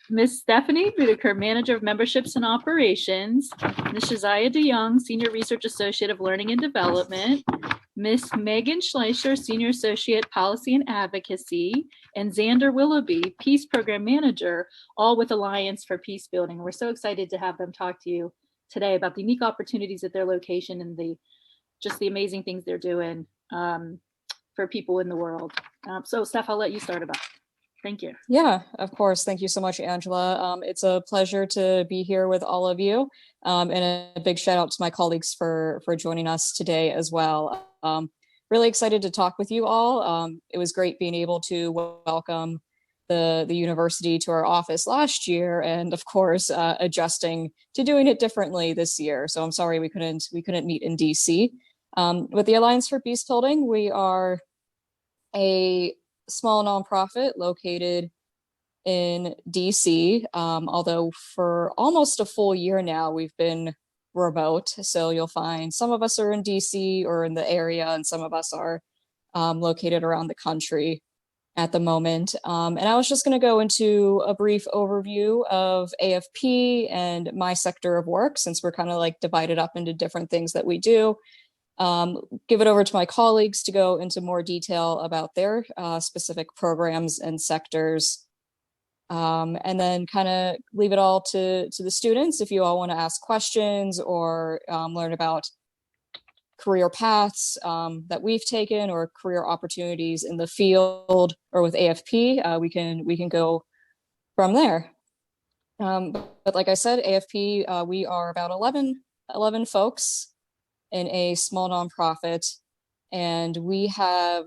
Miss Stephanie Whitaker, Manager of Memberships and Operations. Ms. Shazia DeYoung, Senior Research Associate of Learning and Development. Miss Megan Schleicher, Senior Associate Policy and Advocacy. And Xander Willoughby, Peace Program Manager, all with Alliance for Peace Building. We're so excited to have them talk to you today about the unique opportunities at their location and just the amazing things they're doing for people in the world. So Steph, I'll let you start about it. Thank you. Yeah, of course. Thank you so much, Angela. It's a pleasure to be here with all of you. And a big shout out to my colleagues for joining us today as well. Really excited to talk with you all. It was great being able to welcome the university to our office last year, and of course, adjusting to doing it differently this year. So I'm sorry we couldn't meet in DC. With the Alliance for Peace Building, we are a small nonprofit located in DC, although for almost a full year now we've been remote. So you'll find some of us are in DC or in the area, and some of us are located around the country at the moment. And I was just going to go into a brief overview of AFP and my sector of work, since we're kind of like divided up into different things that we do. Give it over to my colleagues to go into more detail about their specific programs and sectors. And then kind of leave it all to the students if you all want to ask questions or learn about career paths that we've taken or career opportunities in the field or with AFP. We can go from there. But like I said, AFP, we are about 11 folks in a small nonprofit, and we have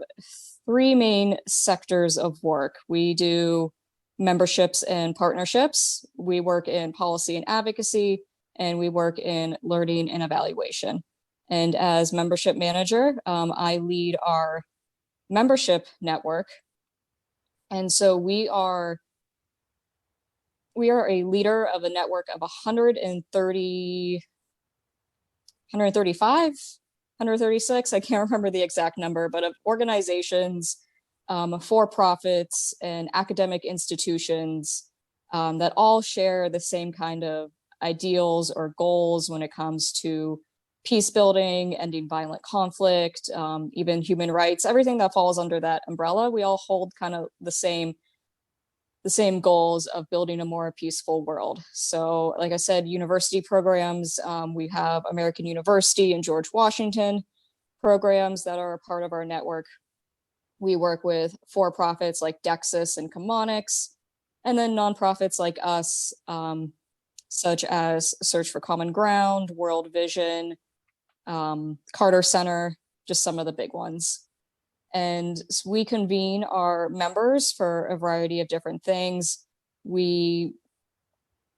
3 main sectors of work. We do memberships and partnerships, we work in policy and advocacy, and we work in learning and evaluation. And as membership manager, I lead our membership network. And so we are a leader of a network of 135, 136, I can't remember the exact number, but of organizations, for-profits, and academic institutions that all share the same kind of ideals or goals when it comes to peace building, ending violent conflict, even human rights, everything that falls under that umbrella. We all hold kind of the same goals of building a more peaceful world. So like I said, university programs, we have American University and George Washington programs that are a part of our network. We work with for-profits like Dexis and Convenings, and then nonprofits like us, such as Search for Common Ground, World Vision, Carter Center, just some of the big ones. And so we convene our members for a variety of different things. We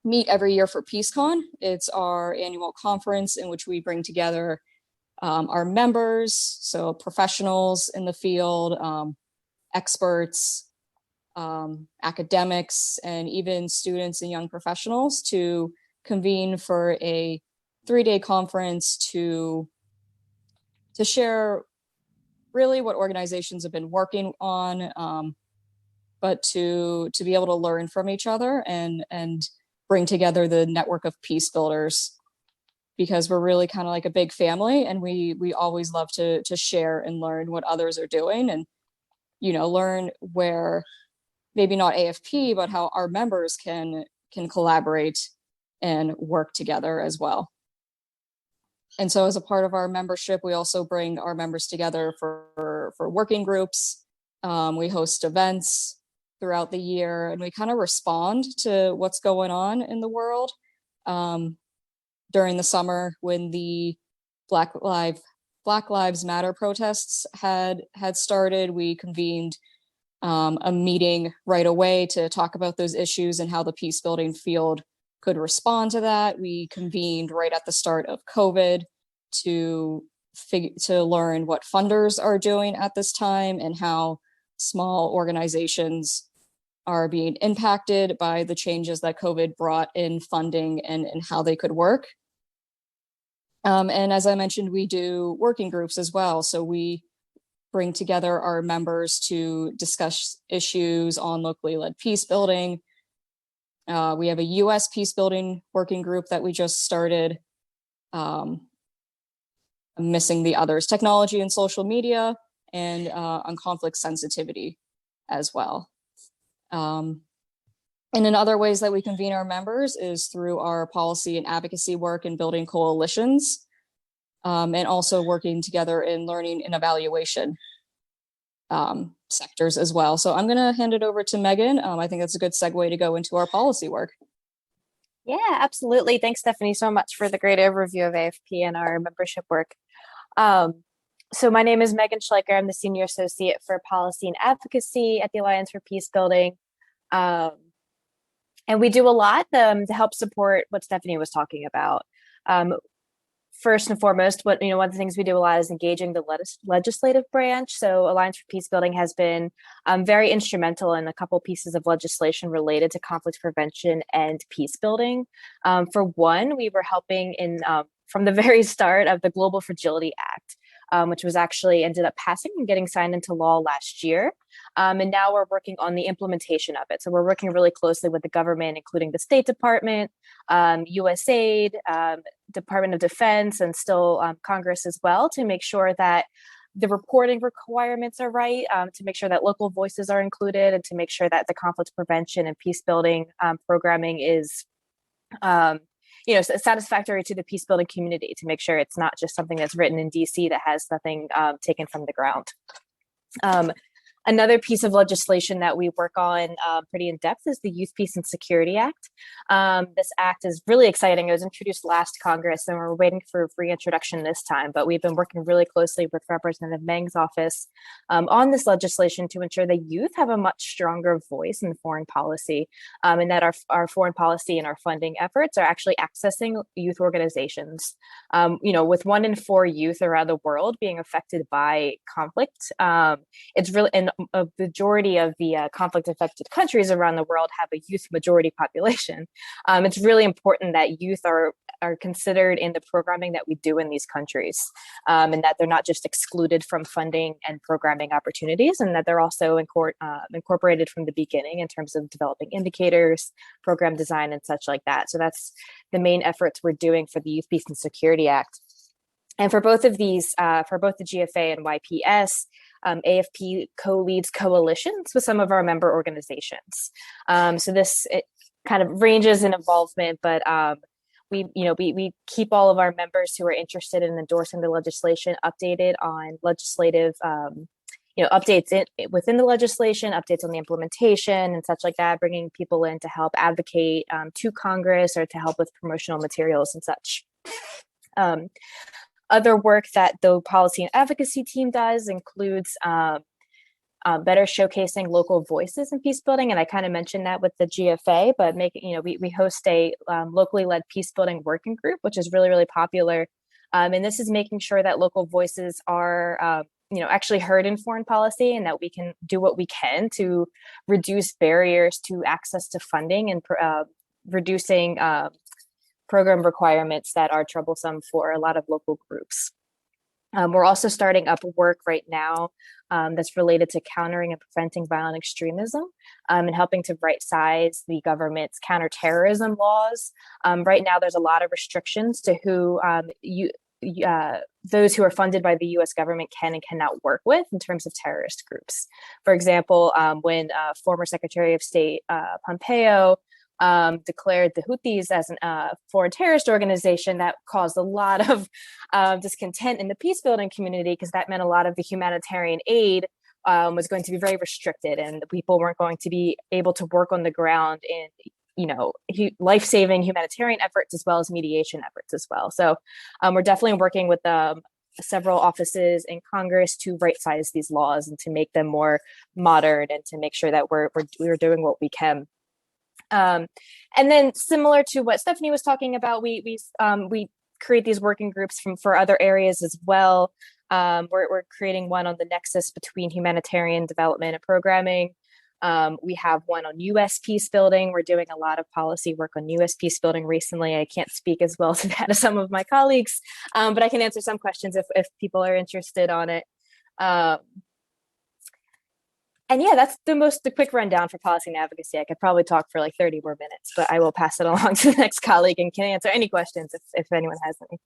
meet every year for PeaceCon. It's our annual conference in which we bring together our members, so professionals in the field, experts, academics, and even students and young professionals to convene for a 3-day conference to share really what organizations have been working on, but to be able to learn from each other and bring together the network of peace builders, because we're really kind of like a big family, and we always love to share and learn what others are doing, and learn where maybe not AFP, but how our members can collaborate and work together as well. And so as a part of our membership, we also bring our members together for working groups. We host events throughout the year, and we kind of respond to what's going on in the world. During the summer, when the Black Lives Matter protests had started, we convened a meeting right away to talk about those issues and how the peace building field could respond to that. We convened right at the start of COVID to learn what funders are doing at this time and how small organizations are being impacted by the changes that COVID brought in funding and how they could work. And as I mentioned, we do working groups as well. So we bring together our members to discuss issues on locally led peace building. We have a US peace building working group that we just started. I'm missing the others, technology and social media, and on conflict sensitivity as well. And in other ways that we convene our members is through our policy and advocacy work and building coalitions, and also working together in learning and evaluation sectors as well. So I'm going to hand it over to Megan. I think that's a good segue to go into our policy work. Yeah, absolutely. Thanks, Stephanie, so much for the great overview of AFP and our membership work. So my name is Megan Schleicher. I'm the Senior Associate for Policy and Advocacy at the Alliance for Peace Building. And we do a lot to help support what Stephanie was talking about. First and foremost, one of the things we do a lot is engaging the legislative branch. So Alliance for Peace Building has been very instrumental in a couple pieces of legislation related to conflict prevention and peace building. For one, we were helping from the very start of the Global Fragility Act, which was actually ended up passing and getting signed into law last year. And now we're working on the implementation of it. So we're working really closely with the government, including the State Department, USAID, Department of Defense, and still Congress as well, to make sure that the reporting requirements are right, to make sure that local voices are included, and to make sure that the conflict prevention and peace building programming is satisfactory to the peace building community, to make sure it's not just something that's written in DC that has nothing taken from the ground. Another piece of legislation that we work on pretty in depth is the Youth, Peace, and Security Act. This act is really exciting. It was introduced last Congress, and we're waiting for reintroduction this time, but we've been working really closely with Representative Meng's office on this legislation to ensure that youth have a much stronger voice in foreign policy, and that our foreign policy and our funding efforts are actually accessing youth organizations. With 1 in 4 youth around the world being affected by conflict, it's really, and a majority of the conflict affected countries around the world have a youth majority population. It's really important that youth are considered in the programming that we do in these countries, and that they're not just excluded from funding and programming opportunities, and that they're also incorporated from the beginning in terms of developing indicators, program design, and such like that. So that's the main efforts we're doing for the Youth, Peace, and Security Act. And for both of these, for both the GFA and YPS, AFP co-leads coalitions with some of our member organizations. So this kind of ranges in involvement, but we keep all of our members who are interested in endorsing the legislation updated on legislative updates within the legislation, updates on the implementation and such like that, bringing people in to help advocate to Congress or to help with promotional materials and such. Other work that the policy and advocacy team does includes better showcasing local voices in peace building. And I kind of mentioned that with the GFA, but we host a locally led peace building working group, which is really, really popular. And this is making sure that local voices are actually heard in foreign policy, and that we can do what we can to reduce barriers to access to funding and reducing program requirements that are troublesome for a lot of local groups. We're also starting up work right now that's related to countering and preventing violent extremism, and helping to right size the government's counterterrorism laws. Right now, there's a lot of restrictions to who those who are funded by the U.S. government can and cannot work with in terms of terrorist groups. For example, when former Secretary of State Pompeo declared the Houthis as a foreign terrorist organization, that caused a lot of discontent in the peace building community, because that meant a lot of the humanitarian aid was going to be very restricted, and the people weren't going to be able to work on the ground in life-saving humanitarian efforts as well as mediation efforts as well. So we're definitely working with several offices in Congress to right-size these laws and to make them more modern, and to make sure that we're doing what we can. And then, similar to what Stephanie was talking about, we create these working groups for other areas as well. We're creating one on the nexus between humanitarian development and programming. We have one on U.S. peace building. We're doing a lot of policy work on U.S. peace building recently. I can't speak as well to that as some of my colleagues, but I can answer some questions if people are interested on it. And yeah, that's the quick rundown for policy and advocacy. I could probably talk for like 30 more minutes, but I will pass it along to the next colleague and can answer any questions if anyone has any.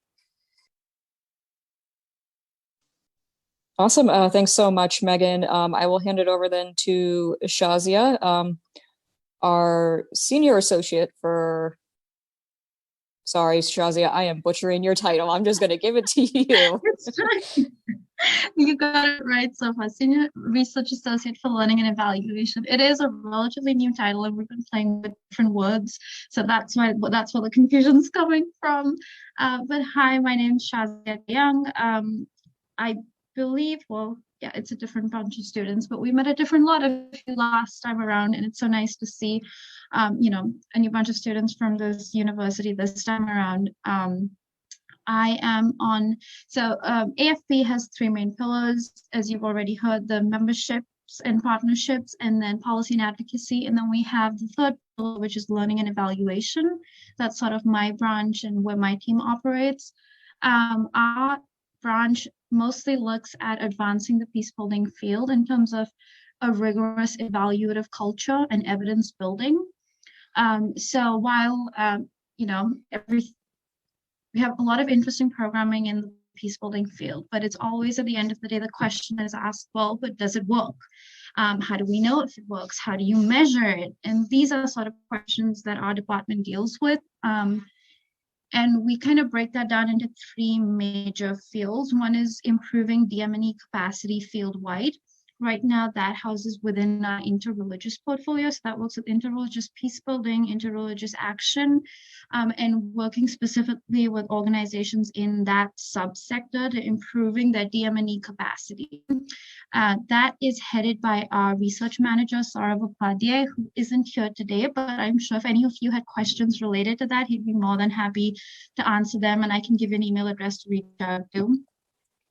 Awesome. Thanks so much, Megan. I will hand it over then to Shazia, our senior associate for, sorry, Shazia, I am butchering your title. I'm just going to give it to you. It's fine. You got it right so far. Senior Research Associate for Learning and Evaluation. It is a relatively new title, and we've been playing with different words, so that's where the confusion's coming from. But hi, my name's Shazia Young. I believe, well, yeah, it's a different bunch of students, but we met a different lot of you last time around, and it's so nice to see, you know, a new bunch of students from this university this time around. I am on, so AFP has three main pillars, as you've already heard, the memberships and partnerships, and then policy and advocacy. And then we have the third pillar, which is learning and evaluation. That's sort of my branch and where my team operates. Our branch mostly looks at advancing the peace building field in terms of a rigorous evaluative culture and evidence building. So while, you know, we have a lot of interesting programming in the peace building field, but it's always at the end of the day, the question is asked, well, but does it work? How do we know if it works? How do you measure it? And these are sort of questions that our department deals with. And we kind of break that down into three major fields. One is improving DM&E capacity field-wide. Right now, that houses within our interreligious portfolio. So that works with interreligious peace building, interreligious action, and working specifically with organizations in that subsector to improving their DM&E capacity. That is headed by our research manager, Saurav Upadhyay, who isn't here today, but I'm sure if any of you had questions related to that, he'd be more than happy to answer them, and I can give you an email address to reach out to.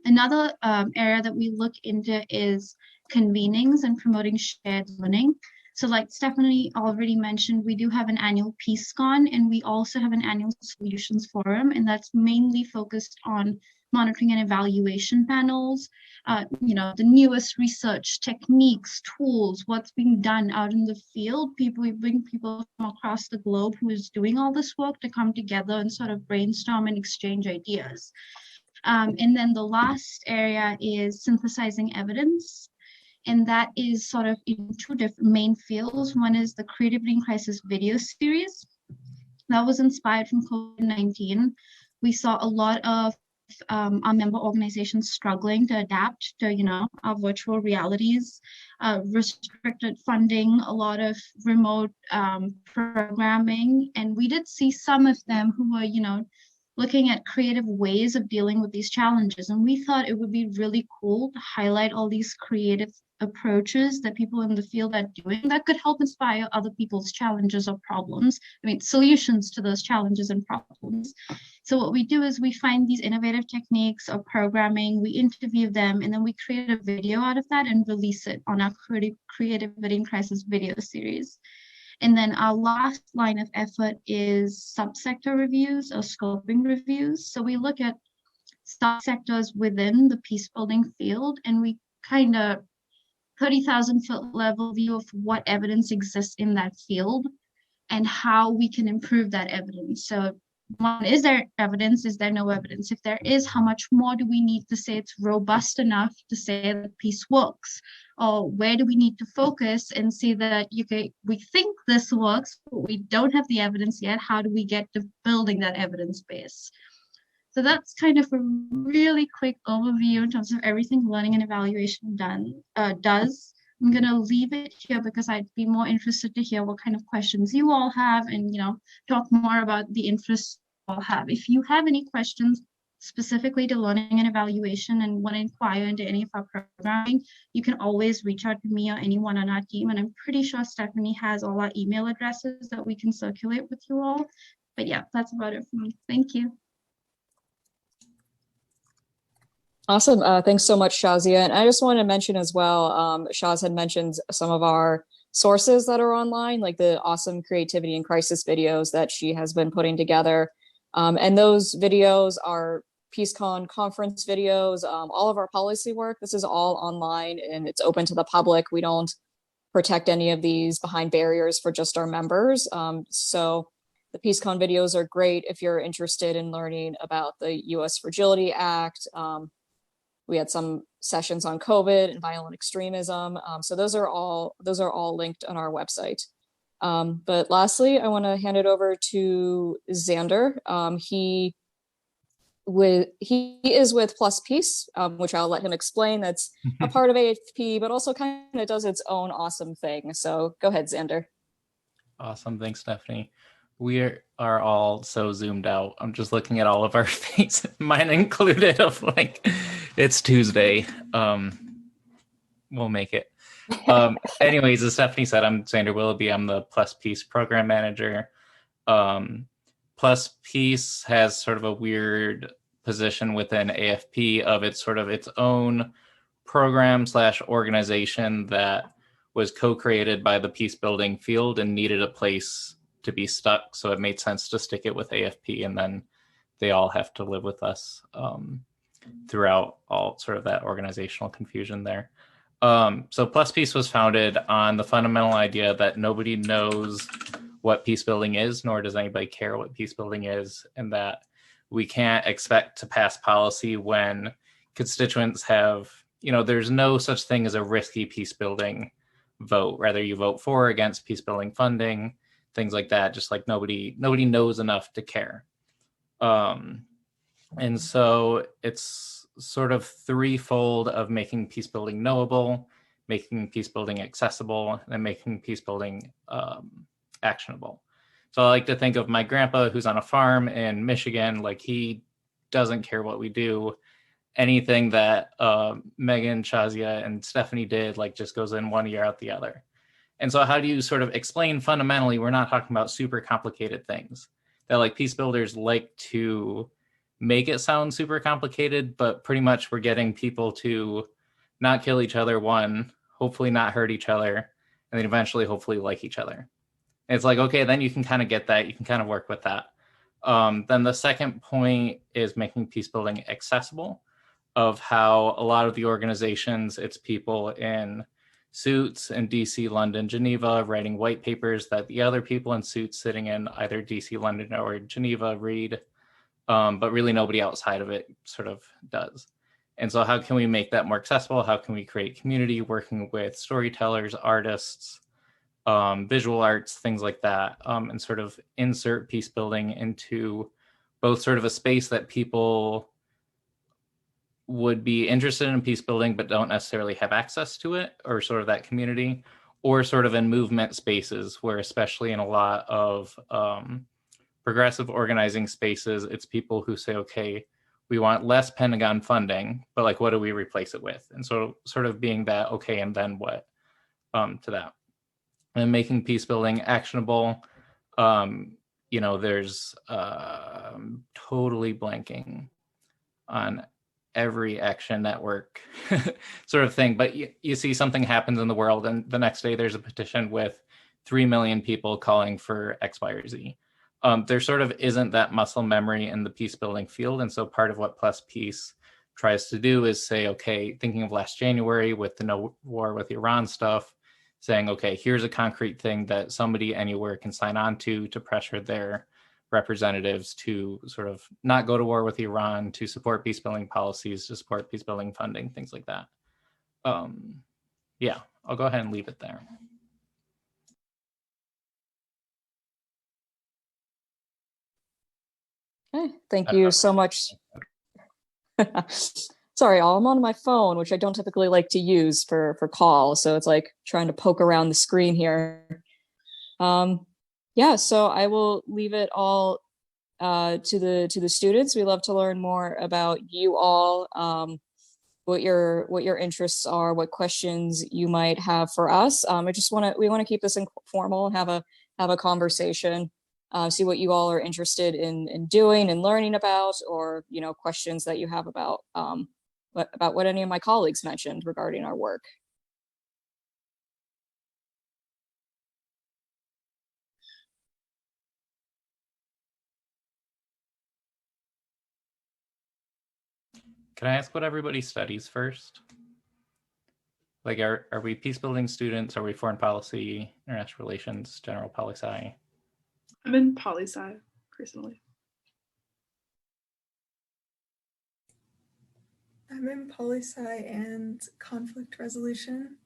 Another area that we look into is convenings and promoting shared learning. So like Stephanie already mentioned, we do have an annual PeaceCon, and we also have an annual solutions forum, and that's mainly focused on monitoring and evaluation panels, you know, the newest research techniques, tools, what's being done out in the field. We bring people from across the globe who is doing all this work to come together and sort of brainstorm and exchange ideas. And then the last area is synthesizing evidence. And that is sort of in two different main fields. One is the Creativity in Crisis video series. That was inspired from COVID-19. We saw a lot of our member organizations struggling to adapt to, you know, our virtual realities, restricted funding, a lot of remote programming. And we did see some of them who were, you know, looking at creative ways of dealing with these challenges. And we thought it would be really cool to highlight all these creative approaches that people in the field are doing that could help inspire other people's challenges or problems. I mean, solutions to those challenges and problems. So what we do is we find these innovative techniques or programming, we interview them, and then we create a video out of that and release it on our Creativity in Crisis video series. And then our last line of effort is subsector reviews or scoping reviews. So we look at subsectors within the peace building field, and we kind of 30,000-foot level view of what evidence exists in that field and how we can improve that evidence. So one, is there evidence? Is there no evidence? If there is, how much more do we need to say it's robust enough to say that peace works? Or where do we need to focus and see that we think this works, but we don't have the evidence yet? How do we get to building that evidence base? So that's kind of a really quick overview in terms of everything learning and evaluation does. I'm going to leave it here because I'd be more interested to hear what kind of questions you all have and, you know, talk more about the interests you all have. If you have any questions specifically to learning and evaluation and want to inquire into any of our programming, you can always reach out to me or anyone on our team. And I'm pretty sure Stephanie has all our email addresses that we can circulate with you all. But yeah, that's about it for me. Thank you. Awesome. Thanks so much, Shazia. And I just want to mention as well, Shaz had mentioned some of our sources that are online, like the awesome Creativity in Crisis videos that she has been putting together. And those videos are PeaceCon conference videos, all of our policy work. This is all online and it's open to the public. We don't protect any of these behind barriers for just our members. So the PeaceCon videos are great if you're interested in learning about the U.S. Fragility Act. We had some sessions on COVID and violent extremism. So those are all linked on our website. But lastly, I want to hand it over to Xander. He is with Plus Peace, which I'll let him explain. That's a part of AFP, but also kind of does its own awesome thing. So go ahead, Xander. Awesome. Thanks, Stephanie. We are all so zoomed out. I'm just looking at all of our faces, mine included, of like, it's Tuesday. We'll make it. Anyways, as Stephanie said, I'm Xander Willoughby. I'm the Plus Peace program manager. Plus Peace has sort of a weird position within AFP of its sort of its own program / organization that was co-created by the peace building field and needed a place to be stuck. So it made sense to stick it with AFP, and then they all have to live with us throughout all sort of that organizational confusion there. So Plus Peace was founded on the fundamental idea that nobody knows what peace building is, nor does anybody care what peace building is, and that we can't expect to pass policy when constituents have, there's no such thing as a risky peace building vote. Rather, you vote for or against peace building funding, things like that, just like nobody knows enough to care. And so it's sort of threefold of making peace building knowable, making peace building accessible, and making peace building actionable. So I like to think of my grandpa who's on a farm in Michigan, like he doesn't care what we do. Anything that Megan, Shazia, and Stephanie did, like just goes in one ear out the other. And so how do you sort of explain fundamentally, we're not talking about super complicated things that like peace builders like to make it sound super complicated, but pretty much we're getting people to not kill each other, one, hopefully not hurt each other, and then eventually hopefully like each other. And it's like, okay, then you can kind of get that. You can kind of work with that. Then the second point is making peace building accessible, of how a lot of the organizations, it's people in suits in DC, London, Geneva, writing white papers that the other people in suits sitting in either DC, London, or Geneva read, but really nobody outside of it sort of does. And so how can we make that more accessible? How can we create community working with storytellers, artists, visual arts, things like that, and sort of insert peace building into both sort of a space that people would be interested in peace building but don't necessarily have access to it, or sort of that community, or sort of in movement spaces where, especially in a lot of progressive organizing spaces, it's people who say, okay, we want less Pentagon funding, but like, what do we replace it with? And so sort of being that, okay, and then what to that. And making peace building actionable. There's totally blanking on every action network sort of thing, but you see something happens in the world and the next day there's a petition with 3 million people calling for X, Y, or Z. There sort of isn't that muscle memory in the peace building field. And so part of what Plus Peace tries to do is say, okay, thinking of last January with the no war with Iran stuff, saying, okay, here's a concrete thing that somebody anywhere can sign on to pressure their representatives to sort of not go to war with Iran, to support peace building policies, to support peace building funding, things like that. Yeah, I'll go ahead and leave it there. Okay, thank you so much. Sorry, I'm on my phone, which I don't typically like to use for calls. So it's like trying to poke around the screen here. Yeah, so I will leave it all to the students. We love to learn more about you all, what your interests are, what questions you might have for us. We want to keep this informal and have a conversation. See what you all are interested in doing and learning about, or questions that you have about what any of my colleagues mentioned regarding our work. Can I ask what everybody studies first? Like, are we peace building students? Are we foreign policy, international relations, general poli-sci? I'm in poli-sci personally. I'm in poli-sci and conflict resolution.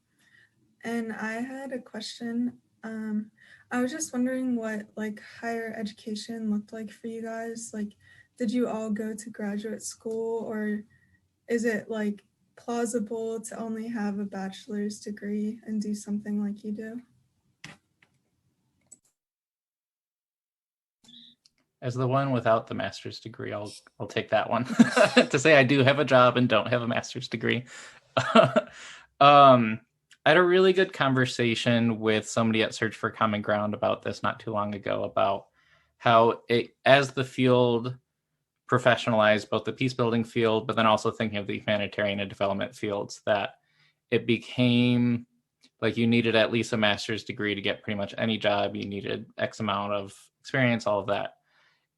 And I had a question. I was just wondering what like higher education looked like for you guys. Like, did you all go to graduate school, or is it like plausible to only have a bachelor's degree and do something like you do? As the one without the master's degree, I'll take that one to say I do have a job and don't have a master's degree. I had a really good conversation with somebody at Search for Common Ground about this not too long ago, about how as the field professionalized, both the peace building field, but then also thinking of the humanitarian and development fields, that it became like you needed at least a master's degree to get pretty much any job. You needed X amount of experience, all of that.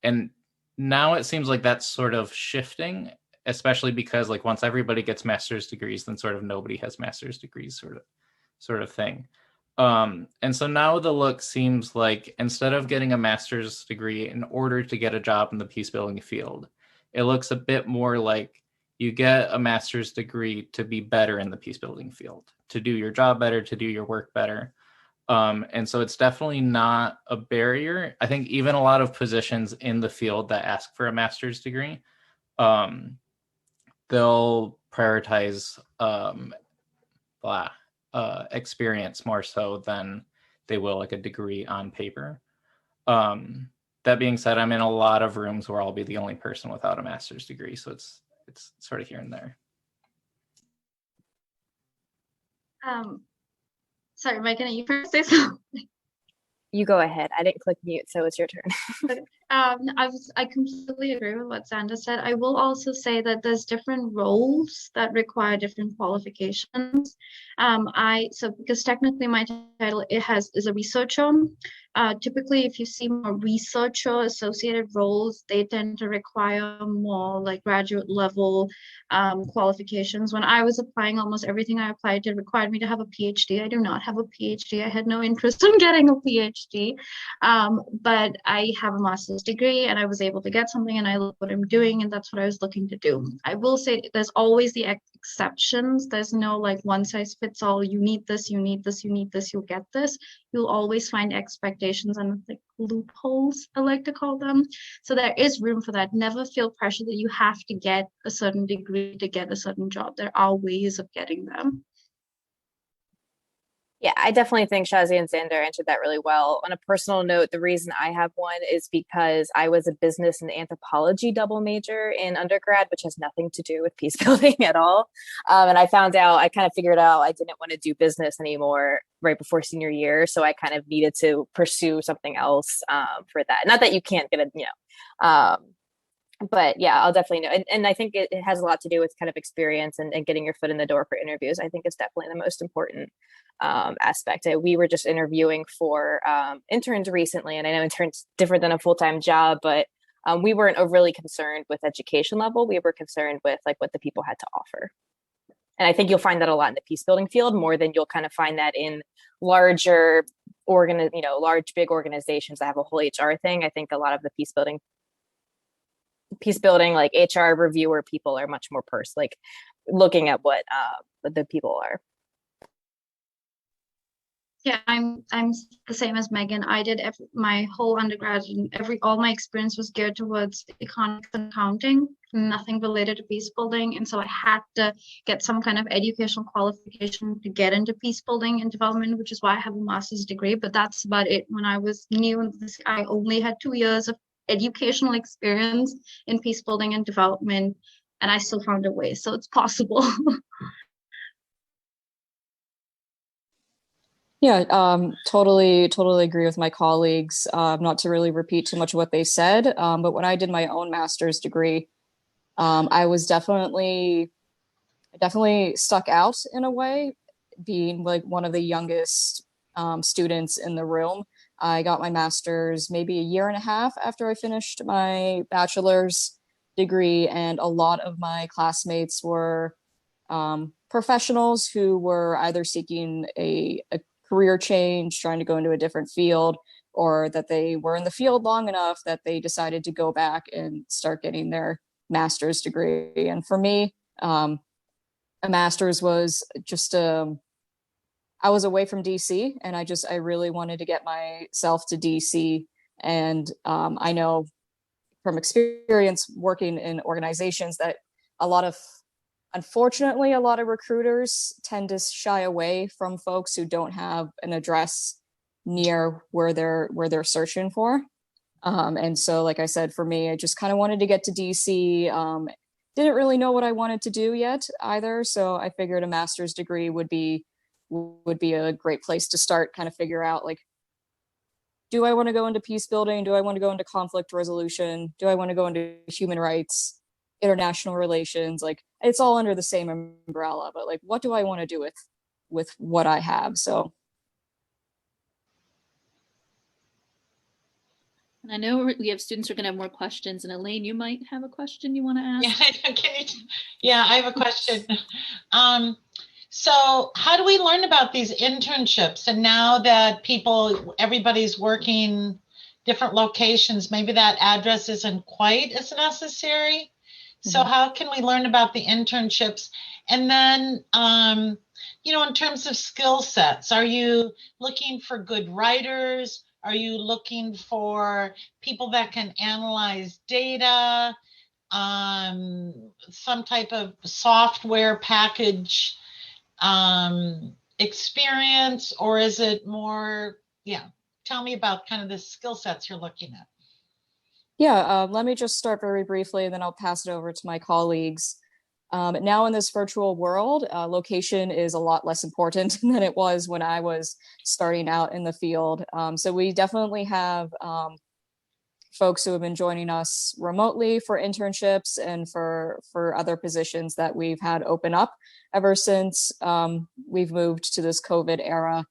And now it seems like that's sort of shifting, especially because like once everybody gets master's degrees, then sort of nobody has master's degrees sort of thing. And so now the look seems like instead of getting a master's degree in order to get a job in the peace building field, it looks a bit more like you get a master's degree to be better in the peace building field, to do your job better, to do your work better. And so it's definitely not a barrier. I think even a lot of positions in the field that ask for a master's degree, they'll prioritize experience more so than they will like a degree on paper. That being said, I'm in a lot of rooms where I'll be the only person without a master's degree. So it's sort of here and there. Sorry, Megan, are you first say something? You go ahead. I didn't click mute, so it's your turn. I completely agree with what Sandra said. I will also say that there's different roles that require different qualifications. Because technically my title is a researcher. Typically, if you see more researcher associated roles, they tend to require more like graduate level qualifications. When I was applying, almost everything I applied to required me to have a PhD. I do not have a PhD. I had no interest in getting a PhD, but I have a master's degree and I was able to get something and I love what I'm doing and that's what I was looking to do. I will say there's always the exceptions. There's no like one size fits all. You need this, you need this, you need this, you'll get this. You'll always find expectations and like loopholes, I like to call them. So there is room for that. Never feel pressure that you have to get a certain degree to get a certain job. There are ways of getting them. Yeah, I definitely think Shazi and Xander answered that really well. On a personal note, the reason I have one is because I was a business and anthropology double major in undergrad, which has nothing to do with peace building at all. And I kind of figured out I didn't want to do business anymore right before senior year. So I kind of needed to pursue something else for that. Not that you can't get but yeah, I'll definitely know. And I think it has a lot to do with kind of experience and getting your foot in the door for interviews. I think it's definitely the most important aspect. We were just interviewing for interns recently, and I know interns different than a full-time job, but we weren't overly concerned with education level. We were concerned with like what the people had to offer. And I think you'll find that a lot in the peace building field more than you'll kind of find that in larger large big organizations that have a whole HR thing. I think a lot of the peace building like HR reviewer people are much more like looking at what the people are. Yeah, I'm the same as Megan. I did my whole undergrad and all my experience was geared towards economics and accounting, nothing related to peace building. And so I had to get some kind of educational qualification to get into peace building and development, which is why I have a master's degree. But that's about it. When I was new, I only had 2 years of educational experience in peace building and development, and I still found a way. So it's possible. Yeah, totally agree with my colleagues. Not to really repeat too much of what they said, but when I did my own master's degree, I was definitely stuck out in a way, being like one of the youngest students in the room. I got my master's maybe a year and a half after I finished my bachelor's degree, and a lot of my classmates were professionals who were either seeking a career change, trying to go into a different field, or that they were in the field long enough that they decided to go back and start getting their master's degree. And for me, a master's was just I was away from DC, and I really wanted to get myself to DC. And I know from experience working in organizations that unfortunately, a lot of recruiters tend to shy away from folks who don't have an address near where they're searching for. And so, like I said, for me, I just kind of wanted to get to DC. Didn't really know what I wanted to do yet either. So I figured a master's degree would be a great place to start, kind of figure out, like, do I want to go into peace building? Do I want to go into conflict resolution? Do I want to go into human rights, international relations? Like, it's all under the same umbrella, but like, what do I want to do with what I have? So. And I know we have students who are going to have more questions. And Elaine, you might have a question you want to ask. Yeah, I have a question. So how do we learn about these internships? And now that everybody's working different locations, maybe that address isn't quite as necessary. So how can we learn about the internships? And then, in terms of skill sets, are you looking for good writers? Are you looking for people that can analyze data, some type of software package experience, or is it more, tell me about kind of the skill sets you're looking at. Yeah, let me just start very briefly, and then I'll pass it over to my colleagues. Now in this virtual world, location is a lot less important than it was when I was starting out in the field. So we definitely have folks who have been joining us remotely for internships and for other positions that we've had open up ever since we've moved to this COVID era.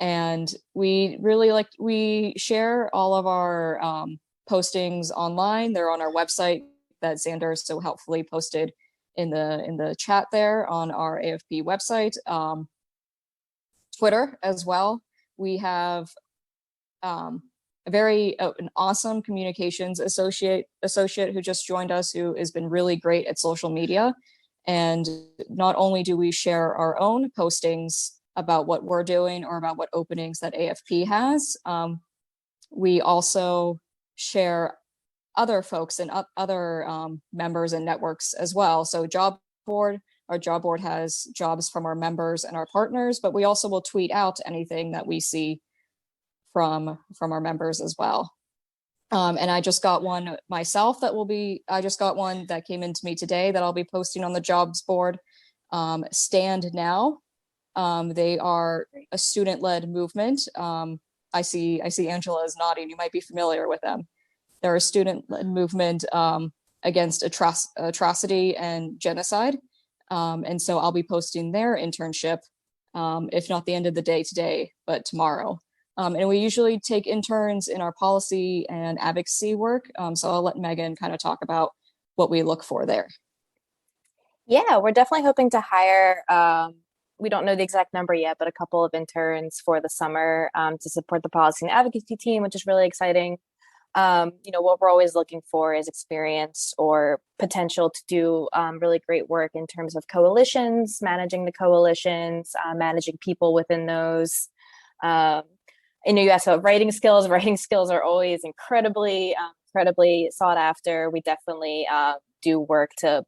And we share all of our postings online. They're on our website that Xander so helpfully posted in the chat there on our AFP website. Twitter as well. We have an awesome communications associate who just joined us, who has been really great at social media. And not only do we share our own postings about what we're doing or about what openings that AFP has, we also share other folks and other members and networks as well. So our job board has jobs from our members and our partners, but we also will tweet out anything that we see from our members as well. And I just got one myself I just got one that came into me today that I'll be posting on the jobs board. Stand Now. They are a student-led movement. I see Angela is nodding. You might be familiar with them. They're a student-led movement against atrocity and genocide. And so I'll be posting their internship, if not the end of the day today, but tomorrow. And we usually take interns in our policy and advocacy work. So I'll let Megan kind of talk about what we look for there. Yeah, we're definitely hoping to hire, we don't know the exact number yet, but a couple of interns for the summer to support the policy and advocacy team, which is really exciting. What we're always looking for is experience or potential to do really great work in terms of coalitions, managing the coalitions, managing people within those. You asked about writing skills. Writing skills are always incredibly sought after. We definitely do work to,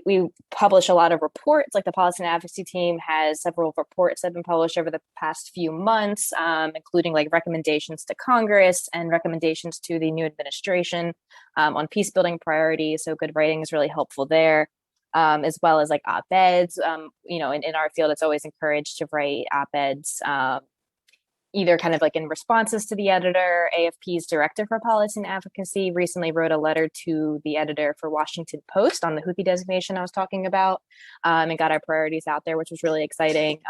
we publish a lot of reports. Like the policy and advocacy team has several reports that have been published over the past few months, including like recommendations to Congress and recommendations to the new administration on peace building priorities. So good writing is really helpful there, as well as like op-eds. In our field, it's always encouraged to write op-eds, either kind of like in responses to the editor. AFP's director for policy and advocacy recently wrote a letter to the editor for Washington Post on the Houthi designation I was talking about, and got our priorities out there, which was really exciting.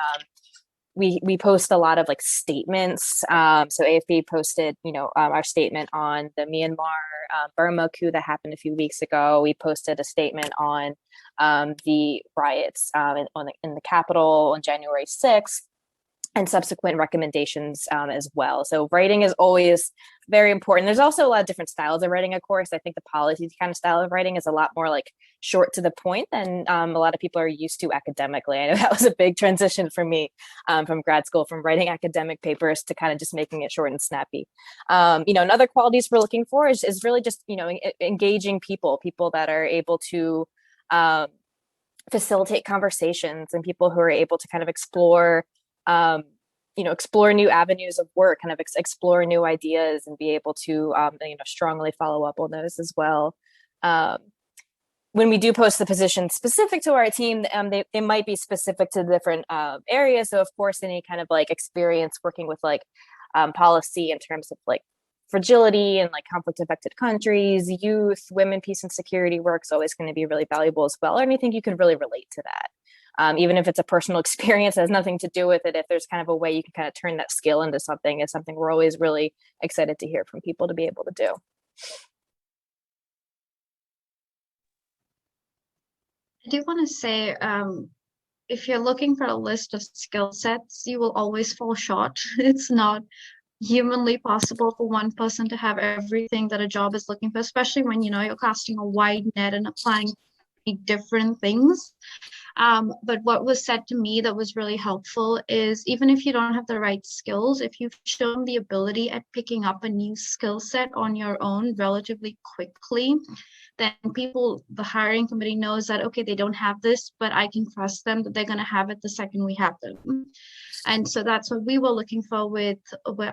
we post a lot of like statements. So AFP posted, our statement on the Myanmar Burma coup that happened a few weeks ago. We posted a statement on the riots in the Capitol on January 6th. And subsequent recommendations as well. So writing is always very important. There's also a lot of different styles of writing, of course. I think the policy kind of style of writing is a lot more like short to the point than a lot of people are used to academically. I know that was a big transition for me from grad school, from writing academic papers to kind of just making it short and snappy. Another qualities we're looking for is really just, engaging people that are able to facilitate conversations, and people who are able to kind of explore new avenues of work, kind of explore new ideas, and be able to, strongly follow up on those as well. When we do post the position specific to our team, they might be specific to different areas. So of course, any kind of like experience working with like policy in terms of like fragility and like conflict affected countries, youth, women, peace and security work is always going to be really valuable as well. Or anything you can really relate to that. Even if it's a personal experience that has nothing to do with it, if there's kind of a way you can kind of turn that skill into something, is something we're always really excited to hear from people to be able to do. I do want to say, if you're looking for a list of skill sets, you will always fall short. It's not humanly possible for one person to have everything that a job is looking for, especially when, you're casting a wide net and applying different things. But what was said to me that was really helpful is, even if you don't have the right skills, if you've shown the ability at picking up a new skill set on your own relatively quickly, then the hiring committee knows that, okay, they don't have this, but I can trust them that they're going to have it the second we have them. And so that's what we were looking for with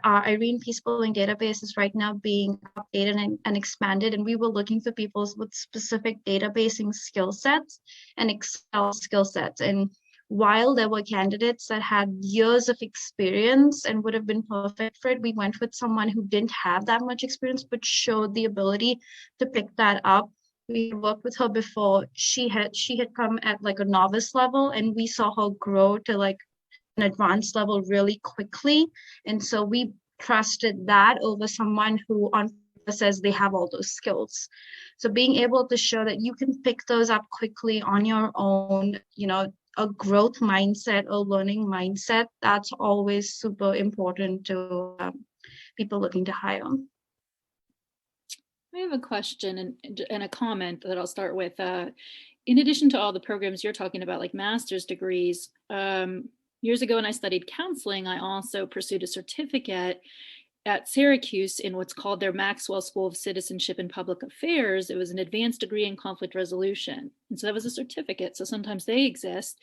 our Irene Peacebuilding database is right now being updated and expanded. And we were looking for people with specific databasing skill sets and Excel skill sets. And while there were candidates that had years of experience and would have been perfect for it, we went with someone who didn't have that much experience, but showed the ability to pick that up. We worked with her before. She had come at like a novice level, and we saw her grow to like an advanced level really quickly. And so we trusted that over someone who on paper says they have all those skills. So being able to show that you can pick those up quickly on your own, a growth mindset, a learning mindset, that's always super important to people looking to hire. I have a question and a comment that I'll start with. In addition to all the programs you're talking about, like master's degrees, years ago when I studied counseling, I also pursued a certificate at Syracuse in what's called their Maxwell School of Citizenship and Public Affairs. It was an advanced degree in conflict resolution. And so that was a certificate. So sometimes they exist.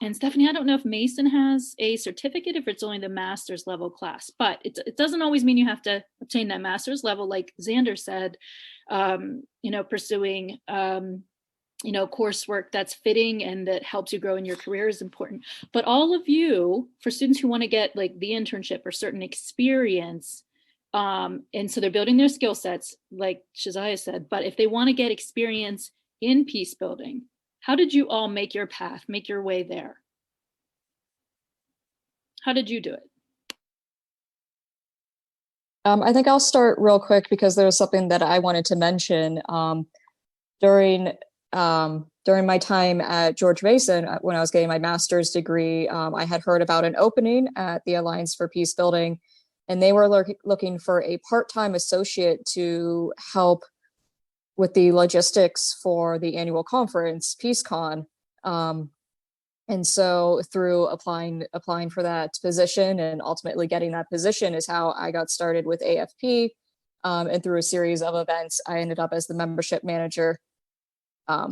And Stephanie, I don't know if Mason has a certificate, if it's only the master's level class, but it doesn't always mean you have to obtain that master's level. Like Xander said, pursuing coursework that's fitting and that helps you grow in your career is important. But all of you, for students who want to get like the internship or certain experience, and so they're building their skill sets, like Shazia said, but if they want to get experience in peace building, how did you all make your path, make your way there? How did you do it? I think I'll start real quick because there was something that I wanted to mention. During my time at George Mason, when I was getting my master's degree, I had heard about an opening at the Alliance for Peace Building, and they were looking for a part-time associate to help with the logistics for the annual conference, PeaceCon. And so through applying for that position and ultimately getting that position is how I got started with AFP. And through a series of events, I ended up as the membership manager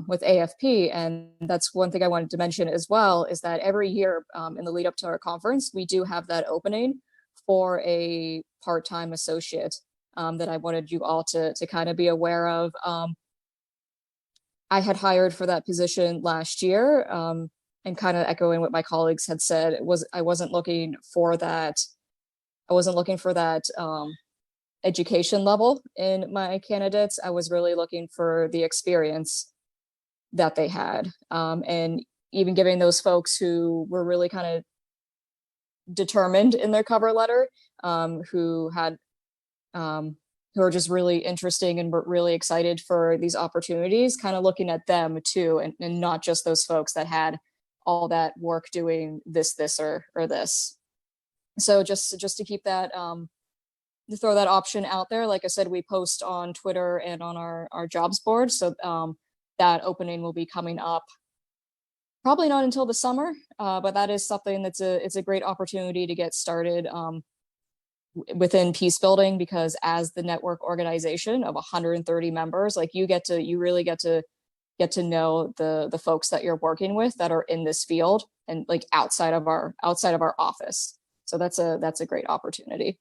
with AFP. And that's one thing I wanted to mention as well, is that every year in the lead up to our conference, we do have that opening for a part-time associate that I wanted you all to kind of be aware of. I had hired for that position last year, and kind of echoing what my colleagues had said, I wasn't looking for that education level in my candidates. I was really looking for the experience that they had, and even giving those folks who were really kind of determined in their cover letter, who are just really interesting and really excited for these opportunities, kind of looking at them too, and not just those folks that had all that work doing this, or this. So just to keep that, to throw that option out there, like I said, we post on Twitter and on our jobs board. So that opening will be coming up probably not until the summer, but that is something it's a great opportunity to get started within peace building, because as the network organization of 130 members, like you really get to know the folks that you're working with that are in this field and like outside of our office. So that's a great opportunity.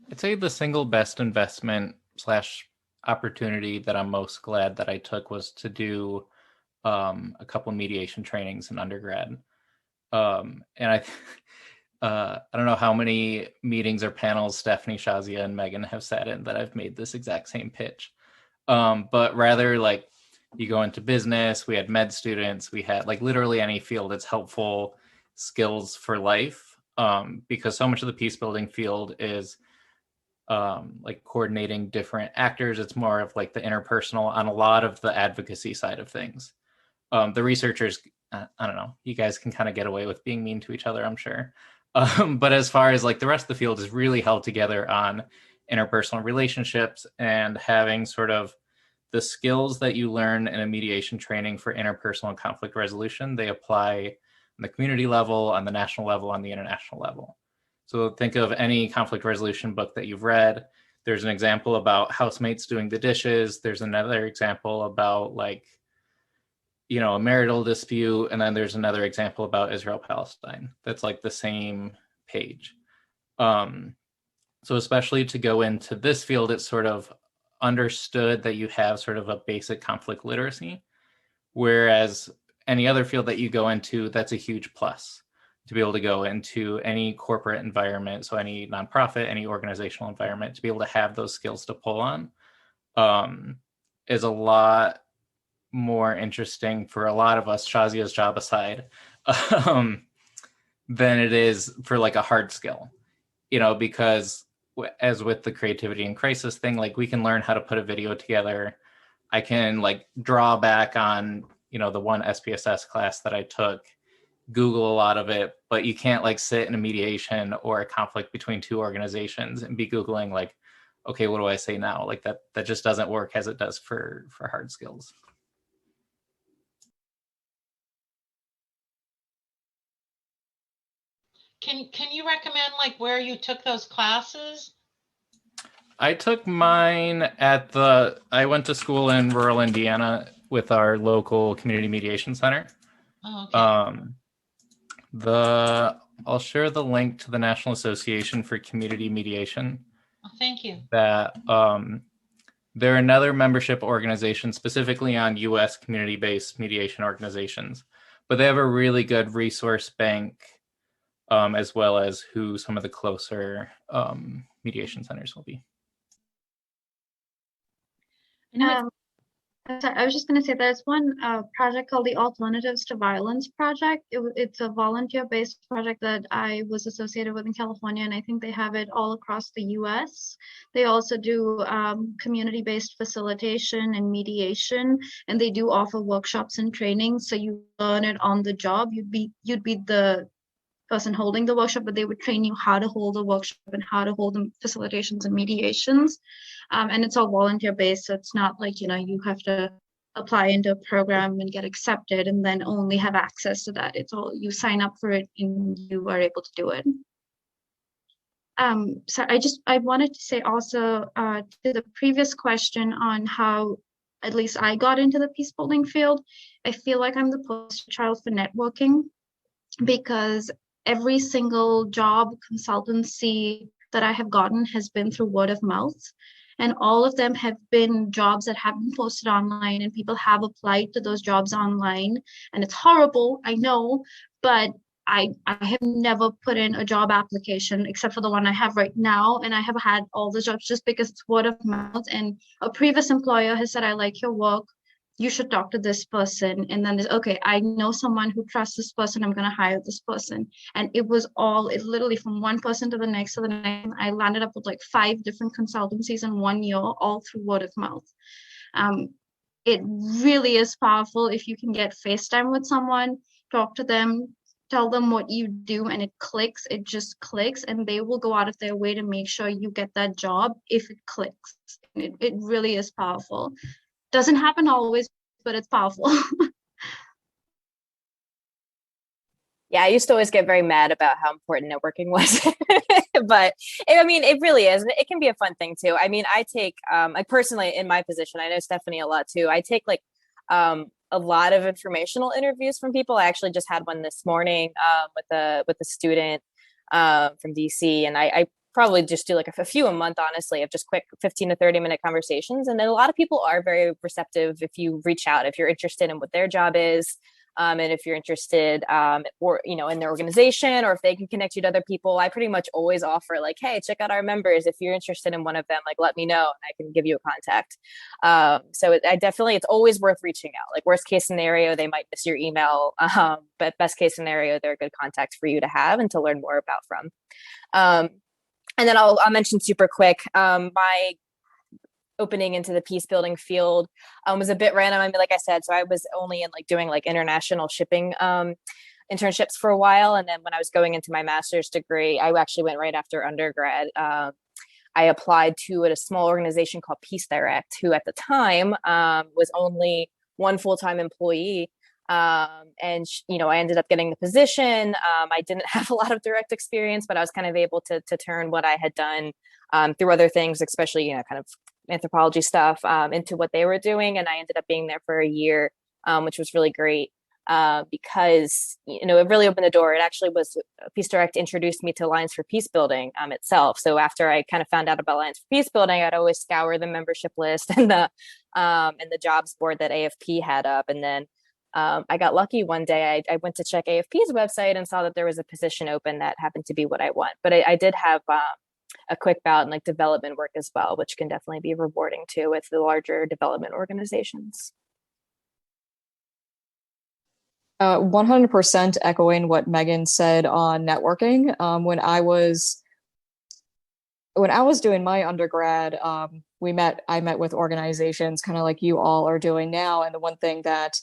I'd say the single best investment / opportunity that I'm most glad that I took was to do a couple mediation trainings in undergrad. And I don't know how many meetings or panels Stephanie, Shazia, and Megan have sat in that I've made this exact same pitch. But rather, like, you go into business, we had med students, we had like literally any field. It's helpful skills for life, because so much of the peace building field is like coordinating different actors. It's more of like the interpersonal on a lot of the advocacy side of things. The researchers, I don't know, you guys can kind of get away with being mean to each other, I'm sure. But as far as like the rest of the field is really held together on interpersonal relationships and having sort of the skills that you learn in a mediation training for interpersonal and conflict resolution, they apply on the community level, on the national level, on the international level. So think of any conflict resolution book that you've read. There's an example about housemates doing the dishes. There's another example about like, you know, a marital dispute. And then there's another example about Israel-Palestine. That's like the same page. So especially to go into this field, it's sort of understood that you have sort of a basic conflict literacy, whereas any other field that you go into, that's a huge plus to be able to go into any corporate environment. So any nonprofit, any organizational environment, to be able to have those skills to pull on is a lot more interesting for a lot of us, Shazia's job aside, than it is for like a hard skill, you know, because as with the creativity and crisis thing, like we can learn how to put a video together. I can like draw back on, you know, the one SPSS class that I took, Google a lot of it, but you can't like sit in a mediation or a conflict between two organizations and be Googling like, okay, what do I say now? Like that just doesn't work as it does for hard skills. Can you recommend like where you took those classes? I took mine I went to school in rural Indiana with our local community mediation center. Oh, okay. I'll share the link to the National Association for Community Mediation. Oh, thank you. That they're another membership organization specifically on U.S. community-based mediation organizations, but they have a really good resource bank, as well as who some of the closer mediation centers will be. I was just going to say there's one project called the Alternatives to Violence Project. It's a volunteer-based project that I was associated with in California, and I think they have it all across the US. They also do community-based facilitation and mediation, and they do offer workshops and trainings, so you learn it on the job. You'd be the person holding the workshop, but they would train you how to hold a workshop and how to hold the facilitations and mediations. And it's all volunteer based, so it's not like, you know, you have to apply into a program and get accepted and then only have access to that. It's all, you sign up for it and you are able to do it. So I wanted to say also to the previous question on how at least I got into the peace building field, I feel like I'm the poster child for networking, because every single job consultancy that I have gotten has been through word of mouth. And all of them have been jobs that have been posted online and people have applied to those jobs online. And it's horrible, I know, but I have never put in a job application except for the one I have right now. And I have had all the jobs just because it's word of mouth. And a previous employer has said, I like your work. you should talk to this person. And then there's, okay, I know someone who trusts this person, I'm going to hire this person. And it literally from one person to the next to the next. I landed up with like 5 different consultancies in 1 year, all through word of mouth. It really is powerful if you can get FaceTime with someone, talk to them, tell them what you do, and it just clicks, and they will go out of their way to make sure you get that job if it clicks. It really is powerful. Doesn't happen always, but it's powerful. Yeah, I used to always get very mad about how important networking was, but it really is. It can be a fun thing too. I mean, I take, like personally in my position, I know Stephanie a lot too. I take like a lot of informational interviews from people. I actually just had one this morning with a student from DC, and I probably just do like a few a month, honestly, of just quick 15 to 30-minute conversations. And then a lot of people are very receptive if you reach out, if you're interested in what their job is. And if you're interested, or, in their organization, or if they can connect you to other people, I pretty much always offer like, hey, check out our members. If you're interested in one of them, like, let me know and I can give you a contact. It's always worth reaching out. Like worst case scenario, they might miss your email. But best case scenario, they're a good contact for you to have and to learn more about from. And then I'll mention super quick, my opening into the peace building field was a bit random. I mean, like I said, so I was only in like doing like international shipping internships for a while. And then when I was going into my master's degree, I actually went right after undergrad. I applied to a small organization called Peace Direct, who at the time was only one full-time employee. I ended up getting the position. I didn't have a lot of direct experience, but I was kind of able to turn what I had done through other things, especially, kind of anthropology stuff, into what they were doing. And I ended up being there for a year, which was really great because, it really opened the door. It actually was Peace Direct introduced me to Alliance for Peace Building itself. So after I kind of found out about Alliance for Peace Building, I'd always scour the membership list and the jobs board that AFP had up. And then I got lucky one day. I went to check AFP's website and saw that there was a position open that happened to be what I want. But I did have a quick bout in like development work as well, which can definitely be rewarding too with the larger development organizations. 100% echoing what Megan said on networking. When I was doing my undergrad, I met with organizations kind of like you all are doing now. And the one thing that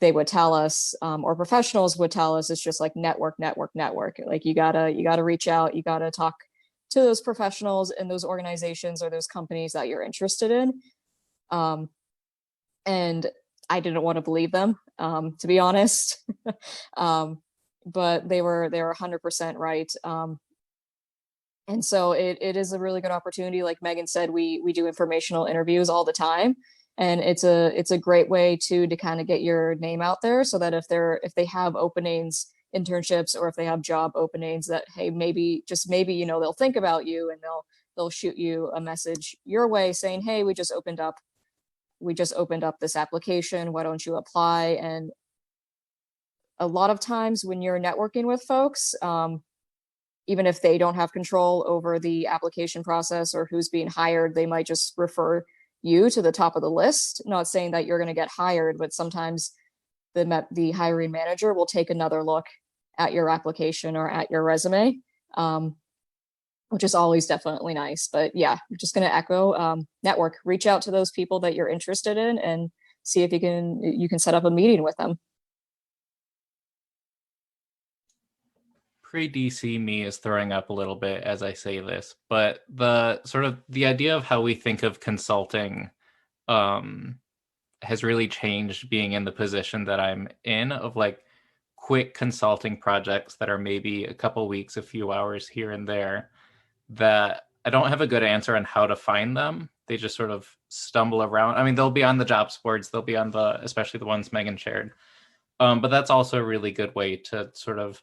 they would tell us, or professionals would tell us, is just like network. Like you gotta reach out, you gotta talk to those professionals in those organizations or those companies that you're interested in. And I didn't want to believe them, to be honest. But they were 100% right. And so it is a really good opportunity. Like Megan said, we do informational interviews all the time. And it's a great way to kind of get your name out there, so that if they have openings, internships, or if they have job openings, that hey, maybe they'll think about you and they'll shoot you a message your way saying, hey, we just opened up this application, why don't you apply? And a lot of times when you're networking with folks, even if they don't have control over the application process or who's being hired, they might just refer you to the top of the list. Not saying that you're going to get hired, but sometimes the hiring manager will take another look at your application or at your resume, which is always definitely nice. But yeah, I'm just going to echo network. Reach out to those people that you're interested in and see if you can set up a meeting with them. Pre-DC me is throwing up a little bit as I say this, but the idea of how we think of consulting has really changed being in the position that I'm in, of like quick consulting projects that are maybe a couple weeks, a few hours here and there, that I don't have a good answer on how to find them. They just sort of stumble around. I mean, they'll be on the jobs boards, they'll be on especially the ones Megan shared. But that's also a really good way to sort of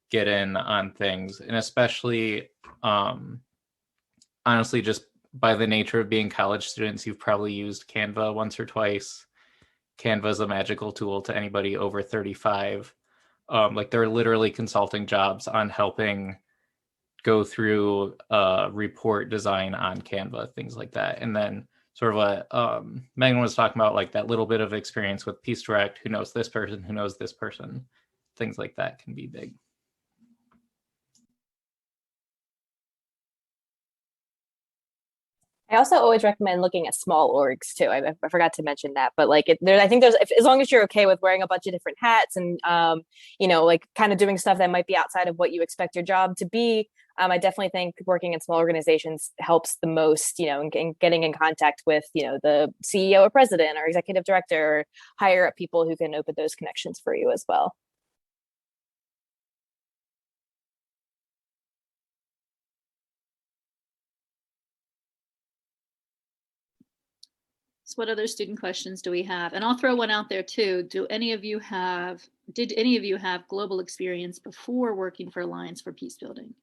get in on things. And especially, honestly, just by the nature of being college students, you've probably used Canva once or twice. Canva is a magical tool to anybody over 35. Like they're literally consulting jobs on helping go through report design on Canva, things like that. And then sort of what Megan was talking about, like that little bit of experience with Peace Direct, who knows this person, who knows this person, things like that can be big. I also always recommend looking at small orgs too. I forgot to mention that, but like I think there's, as long as you're okay with wearing a bunch of different hats and like kind of doing stuff that might be outside of what you expect your job to be. I definitely think working in small organizations helps the most, in getting in contact with, the CEO or president or executive director, or hire up people who can open those connections for you as well. So what other student questions do we have? And I'll throw one out there too. Did any of you have global experience before working for Alliance for Peace Building?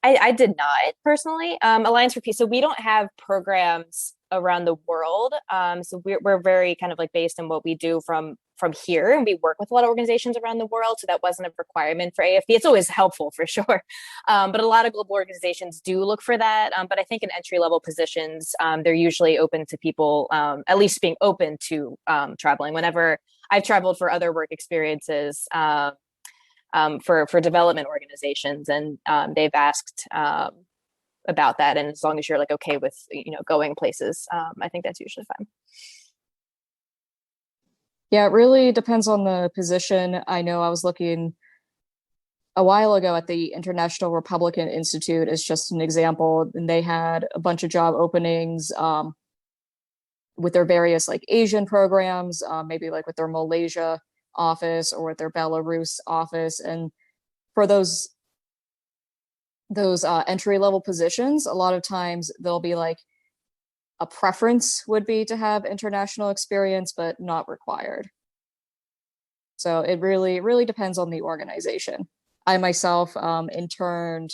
I did not personally. Alliance for Peace. So we don't have programs around the world. So we're very kind of like based on what we do from here, and we work with a lot of organizations around the world. So that wasn't a requirement for AFP. It's always helpful for sure, but a lot of global organizations do look for that. But I think in entry level positions, they're usually open to people at least being open to traveling. Whenever I've traveled for other work experiences. For development organizations, and they've asked about that, and as long as you're like okay with going places, I think that's usually fine. Yeah, it really depends on the position. I know I was looking a while ago at the International Republican Institute as just an example, and they had a bunch of job openings with their various like Asian programs, maybe like with their Malaysia office or with their Belarus office. And for those entry level positions, a lot of times they'll be like a preference would be to have international experience, but not required. So it really depends on the organization. I myself interned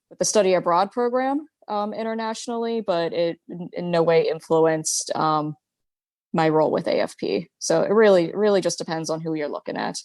with the study abroad program internationally, but it in no way influenced my role with AFP. So it really just depends on who you're looking at.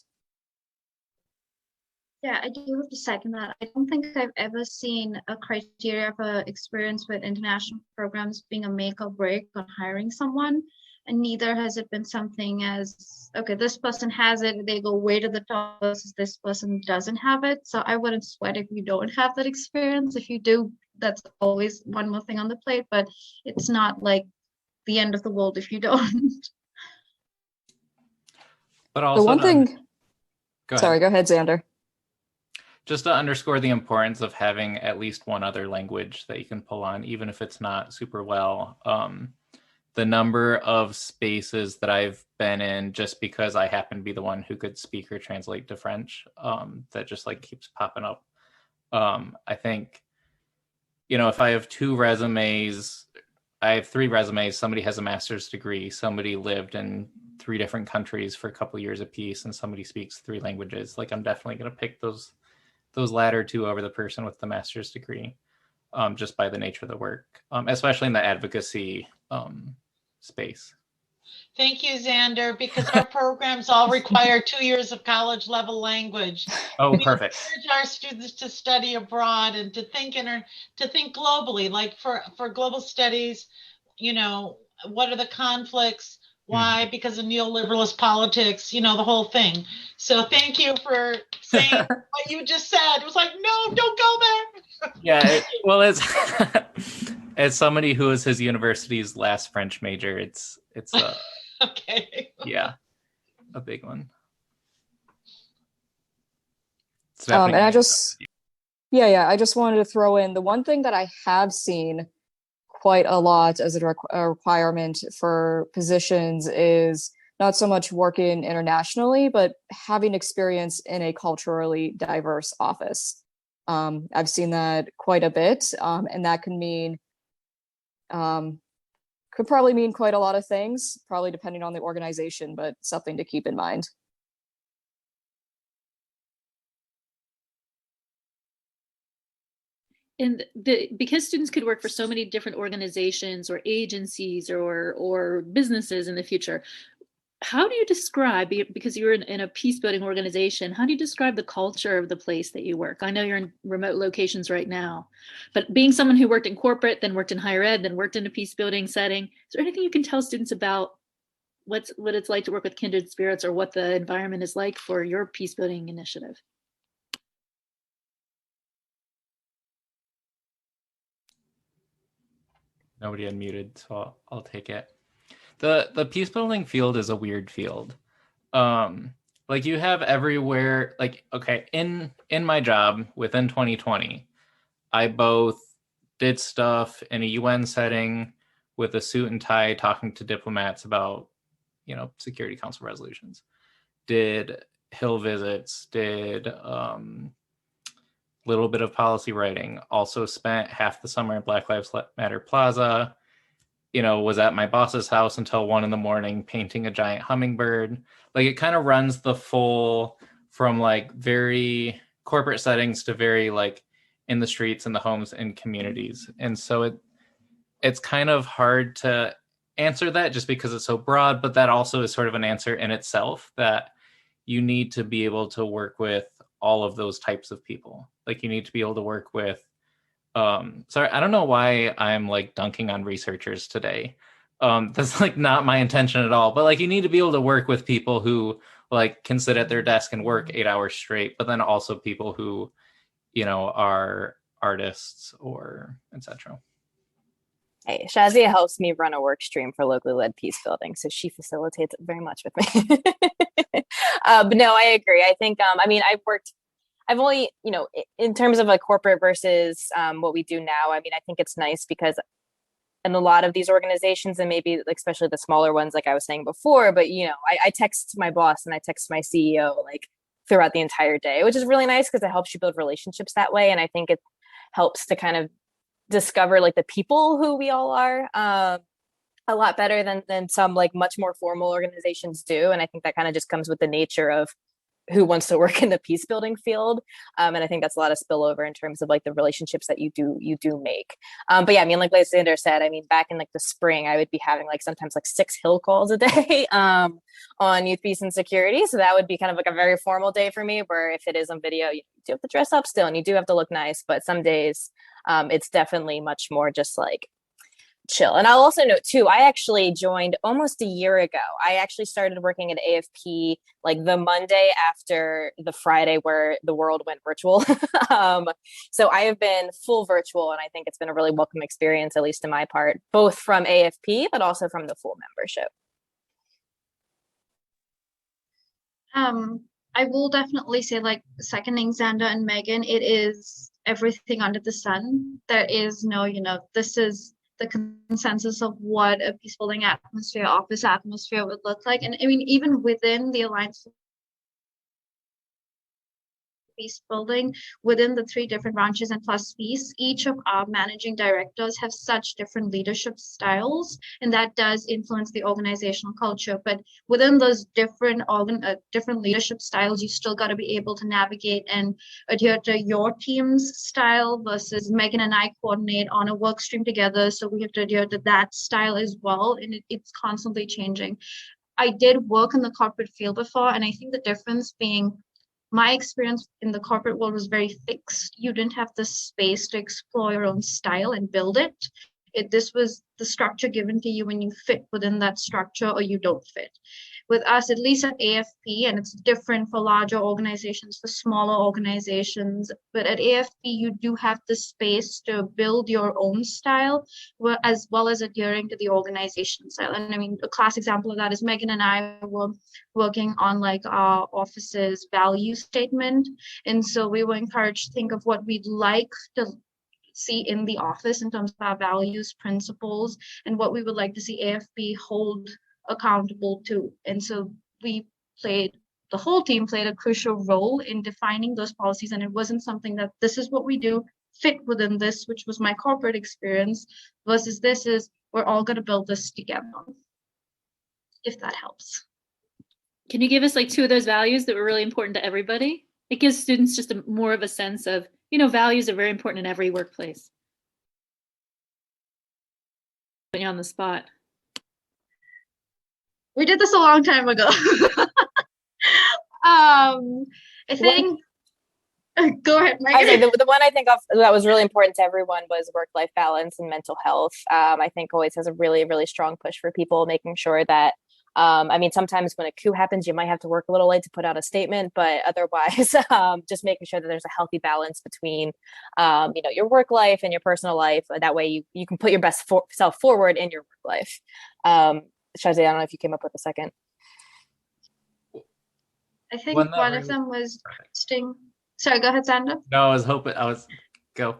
Yeah, I do have to second that. I don't think I've ever seen a criteria for experience with international programs being a make or break on hiring someone. And neither has it been something as, okay, this person has it, they go way to the top versus this person doesn't have it. So I wouldn't sweat if you don't have that experience. If you do, that's always one more thing on the plate, but it's not like the end of the world if you don't. But also, the one thing. Go ahead. Sorry, go ahead, Xander. Just to underscore the importance of having at least one other language that you can pull on, even if it's not super well. The number of spaces that I've been in just because I happen to be the one who could speak or translate to French, that just like keeps popping up. I think, if I have two resumes, I have three resumes. Somebody has a master's degree. Somebody lived in 3 different countries for a couple of years apiece, and somebody speaks 3 languages. Like I'm definitely going to pick those latter 2 over the person with the master's degree, just by the nature of the work, especially in the advocacy space. Thank you, Xander, because our programs all require 2 years of college level language. Oh, perfect. We encourage our students to study abroad and to think globally, like for global studies, what are the conflicts? Why? Because of neoliberalist politics, the whole thing. So thank you for saying what you just said. It was like, no, don't go there. Yeah, as somebody who was his university's last French major, it's okay. Yeah, a big one. And I just wanted to throw in the one thing that I have seen quite a lot as a requirement for positions is not so much working internationally, but having experience in a culturally diverse office. I've seen that quite a bit, and that can mean could probably mean quite a lot of things, probably depending on the organization, but something to keep in mind. And because students could work for so many different organizations or agencies or businesses in the future, how do you describe, because you're in a peace building organization, how do you describe the culture of the place that you work? I know you're in remote locations right now, but being someone who worked in corporate, then worked in higher ed, then worked in a peace building setting, is there anything you can tell students about what it's like to work with kindred spirits, or what the environment is like for your peace building initiative? Nobody unmuted, so I'll take it. The peace building field is a weird field. Like you have everywhere, like, okay, in my job within 2020, I both did stuff in a UN setting with a suit and tie talking to diplomats about, Security Council resolutions, did Hill visits, did little bit of policy writing, also spent half the summer in Black Lives Matter Plaza, was at my boss's house until 1 a.m. painting a giant hummingbird. Like it kind of runs the full, from like very corporate settings to very like in the streets and the homes and communities. And so it's kind of hard to answer that just because it's so broad, but that also is sort of an answer in itself, that you need to be able to work with all of those types of people. Like you need to be able to work with, sorry, I don't know why I'm like dunking on researchers today. That's like not my intention at all, but like you need to be able to work with people who like can sit at their desk and work 8 hours straight, but then also people who, are artists or etc. Hey, Shazia helps me run a work stream for locally led peace building, so she facilitates it very much with me. But no, I agree. I think, I've only, in terms of a corporate versus what we do now, I think it's nice because in a lot of these organizations, and maybe like, especially the smaller ones, like I was saying before, but, I text my boss and I text my CEO like throughout the entire day, which is really nice because it helps you build relationships that way. And I think it helps to kind of discover like the people who we all are a lot better than some like much more formal organizations do. And I think that kind of just comes with the nature of who wants to work in the peace building field. And I think that's a lot of spillover in terms of like the relationships that you do make. But yeah, like Lysander said, back in like the spring, I would be having like sometimes like 6 Hill calls a day on youth, peace, and security. So that would be kind of like a very formal day for me, where if it is on video, you do have to dress up still and you do have to look nice. But some days it's definitely much more just like chill. And I'll also note too, I actually joined almost a year ago. I actually started working at AFP like the Monday after the Friday where the world went virtual. So I have been full virtual, and I think it's been a really welcome experience, at least in my part, both from AFP, but also from the full membership. I will definitely say, like, seconding Xander and Megan, it is everything under the sun. There is no, this is the consensus of what a peace building atmosphere, office atmosphere would look like. And even within the Alliance for Peace Building, within the 3 different branches and plus peace, each of our managing directors have such different leadership styles, and that does influence the organizational culture. But within those different leadership styles, you still got to be able to navigate and adhere to your team's style versus Megan and I coordinate on a work stream together, so we have to adhere to that style as well, and it's constantly changing. I did work in the corporate field before, and I think the difference being my experience in the corporate world was very fixed. You didn't have the space to explore your own style and build it. This was the structure given to you, and you fit within that structure or you don't fit. With us, at least at AFP, and it's different for larger organizations, for smaller organizations, but at AFP, you do have the space to build your own style, as well as adhering to the organization style. And a classic example of that is Megan and I were working on like our office's value statement. And so we were encouraged to think of what we'd like to see in the office in terms of our values, principles, and what we would like to see AFP hold accountable to. And so the whole team played a crucial role in defining those policies. And it wasn't something that this is what we do, fit within this, which was my corporate experience, versus this is we're all going to build this together, if that helps. Can you give us like 2 of those values that were really important to everybody? It gives students just more of a sense of, values are very important in every workplace. Put you on the spot. We did this a long time ago. I think. Go ahead, I say Megan. the one I think of that was really important to everyone was work-life balance and mental health. I think always has a really, really strong push for people, making sure that, I mean, sometimes when a coup happens, you might have to work a little late to put out a statement, but otherwise, just making sure that there's a healthy balance between, your work life and your personal life. That way you can put your best self forward in your work life. Shazia, I don't know if you came up with a second. I think One that one of really- them was trusting. Sorry, go ahead, Sandra. No, I was hoping go.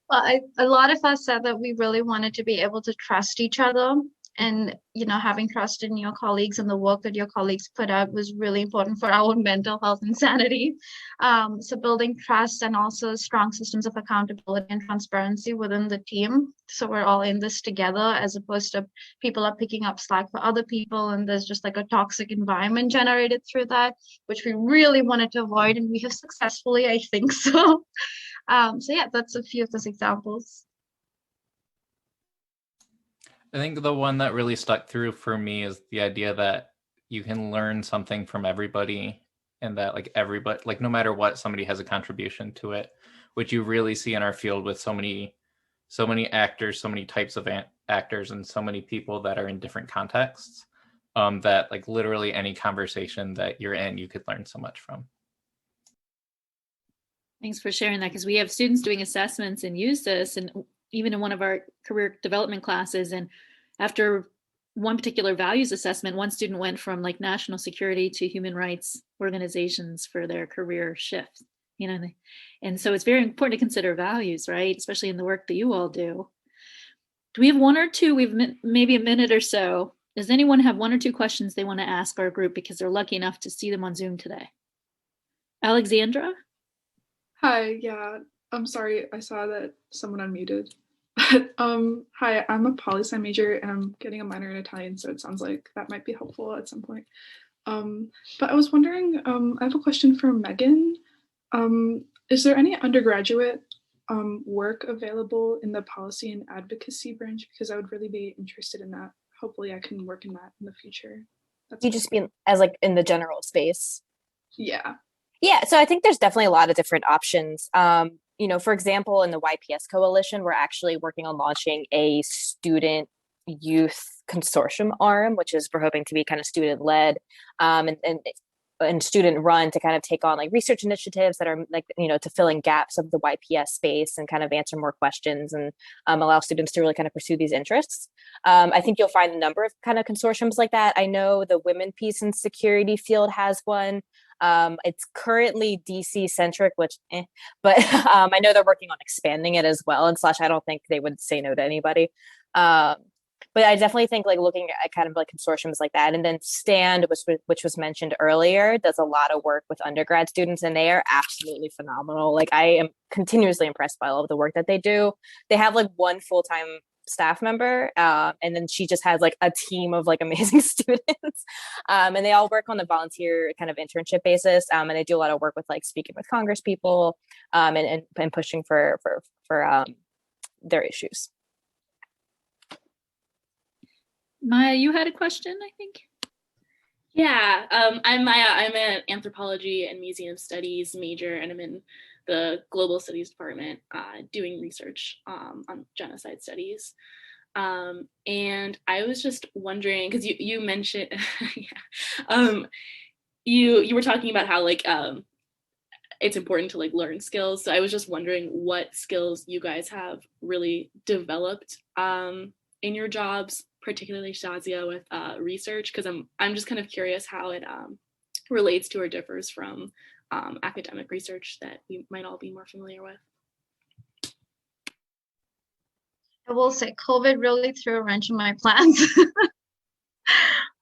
Well, a lot of us said that we really wanted to be able to trust each other, and having trust in your colleagues and the work that your colleagues put out was really important for our mental health and sanity. So building trust and also strong systems of accountability and transparency within the team, so we're all in this together, as opposed to people are picking up slack for other people and there's just like a toxic environment generated through that, which we really wanted to avoid, and we have successfully, I think. So yeah, that's a few of those examples. I think the one that really stuck through for me is the idea that you can learn something from everybody, and that like everybody, like no matter what, somebody has a contribution to it, which you really see in our field with so many actors, so many types of actors, and so many people that are in different contexts, that like literally any conversation that you're in, you could learn so much from. Thanks for sharing that, because we have students doing assessments and use this, and even in one of our career development classes, and after one particular values assessment, one student went from like national security to human rights organizations for their career shift, and so it's very important to consider values, right? Especially in the work that you all do. Do we have one or two? We've maybe a minute or so. Does anyone have one or two questions they want to ask our group because they're lucky enough to see them on Zoom today? Alexandra? Hi, yeah. I'm sorry, I saw that someone unmuted. Hi, I'm a poli-sci major and I'm getting a minor in Italian, so it sounds like that might be helpful at some point. But I was wondering, I have a question for Megan. Is there any undergraduate work available in the policy and advocacy branch? Because I would really be interested in that. Hopefully I can work in that in the future. You just mean as like in the general space? Yeah. Yeah, so I think there's definitely a lot of different options. For example, in the YPS Coalition, we're actually working on launching a student youth consortium arm, which is we're hoping to be kind of student led and student run, to kind of take on like research initiatives that are like, to fill in gaps of the YPS space and kind of answer more questions and allow students to really kind of pursue these interests. I think you'll find a number of kind of consortiums like that. I know the Women, Peace and Security field has one. It's currently DC centric, but I know they're working on expanding it as well. And / I don't think they would say no to anybody. But I definitely think like looking at kind of like consortiums like that, and then STAND, which was mentioned earlier, does a lot of work with undergrad students, and they are absolutely phenomenal. Like I am continuously impressed by all of the work that they do. They have like one full-time staff member, and then she just has like a team of like amazing students, and they all work on the volunteer kind of internship basis, and they do a lot of work with like speaking with Congress people, and pushing for their issues. Maya, you had a question, I think. Yeah, I'm Maya. I'm an anthropology and museum studies major, and I'm in the global studies department doing research on genocide studies. And I was just wondering, because you mentioned, you were talking about how like it's important to like learn skills. So I was just wondering what skills you guys have really developed in your jobs, particularly Shazia with research, because I'm just kind of curious how it relates to or differs from academic research that we might all be more familiar with. I will say COVID really threw a wrench in my plans.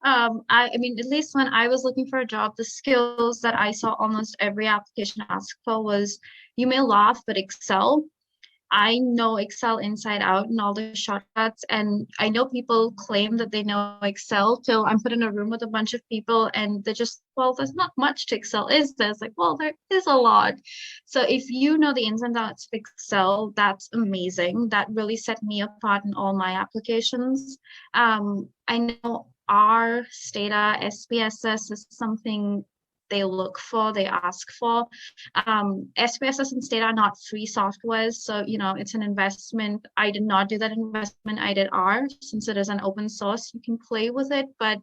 I mean, at least when I was looking for a job, the skills that I saw almost every application ask for was, you may laugh, but Excel. I know Excel inside out and all the shortcuts. And I know people claim that they know Excel till I'm put in a room with a bunch of people and they're just, well, there's not much to Excel, is there? It's like, well, there is a lot. So if you know the ins and outs of Excel, that's amazing. That really set me apart in all my applications. I know R, Stata, SPSS is something they look for, they ask for. SPSS and Stata are not free softwares, so it's an investment. I did not do that investment. I did R, since it is an open source. You can play with it, but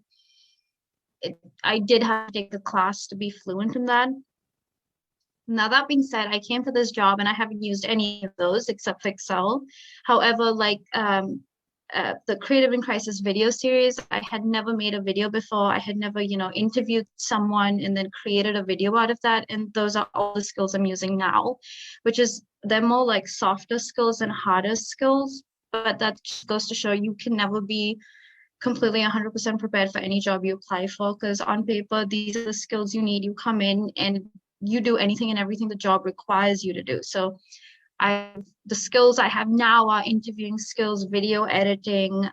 I did have to take the class to be fluent in that. Now, that being said, I came to this job and I haven't used any of those except for Excel. However, like the Creative in Crisis video series, I had never made a video before. I had never, interviewed someone and then created a video out of that. And those are all the skills I'm using now, they're more like softer skills and harder skills. But that goes to show you can never be completely 100% prepared for any job you apply for, because on paper, these are the skills you need. You come in and you do anything and everything the job requires you to do. So the skills I have now are interviewing skills, video editing,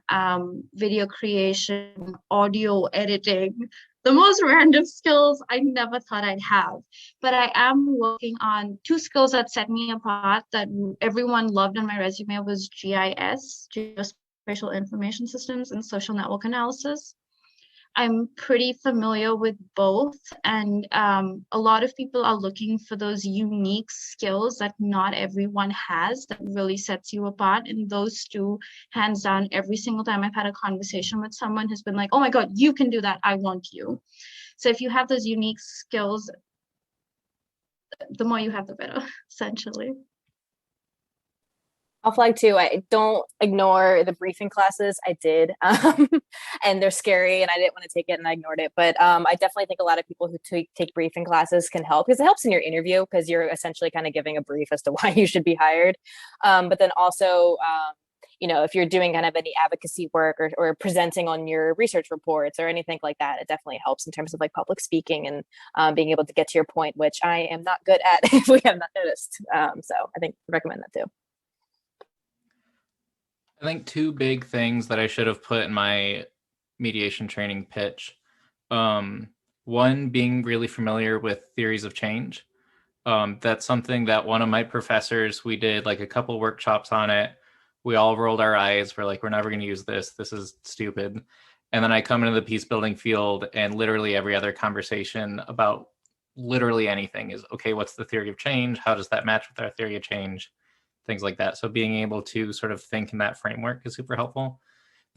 video creation, audio editing, the most random skills I never thought I'd have. But I am working on 2 skills that set me apart that everyone loved on my resume was GIS, Geospatial Information Systems, and social network analysis. I'm pretty familiar with both, and a lot of people are looking for those unique skills that not everyone has that really sets you apart. And those 2, hands down, every single time I've had a conversation with someone who's been like, oh my God, you can do that, I want you. So if you have those unique skills, the more you have, the better, essentially. I'll flag too. I don't ignore the briefing classes. I did, and they're scary, and I didn't want to take it, and I ignored it. But I definitely think a lot of people who take briefing classes can help, because it helps in your interview, because you're essentially kind of giving a brief as to why you should be hired. But then also, if you're doing kind of any advocacy work or presenting on your research reports or anything like that, it definitely helps in terms of like public speaking and being able to get to your point, which I am not good at, if we have not noticed. So I think I recommend that too. I think 2 big things that I should have put in my mediation training pitch. One, being really familiar with theories of change. That's something that one of my professors, we did like a couple workshops on it. We all rolled our eyes. We're like, we're never going to use this. This is stupid. And then I come into the peace building field, and literally every other conversation about literally anything is, okay, what's the theory of change? How does that match with our theory of change? Things like that. So being able to sort of think in that framework is super helpful.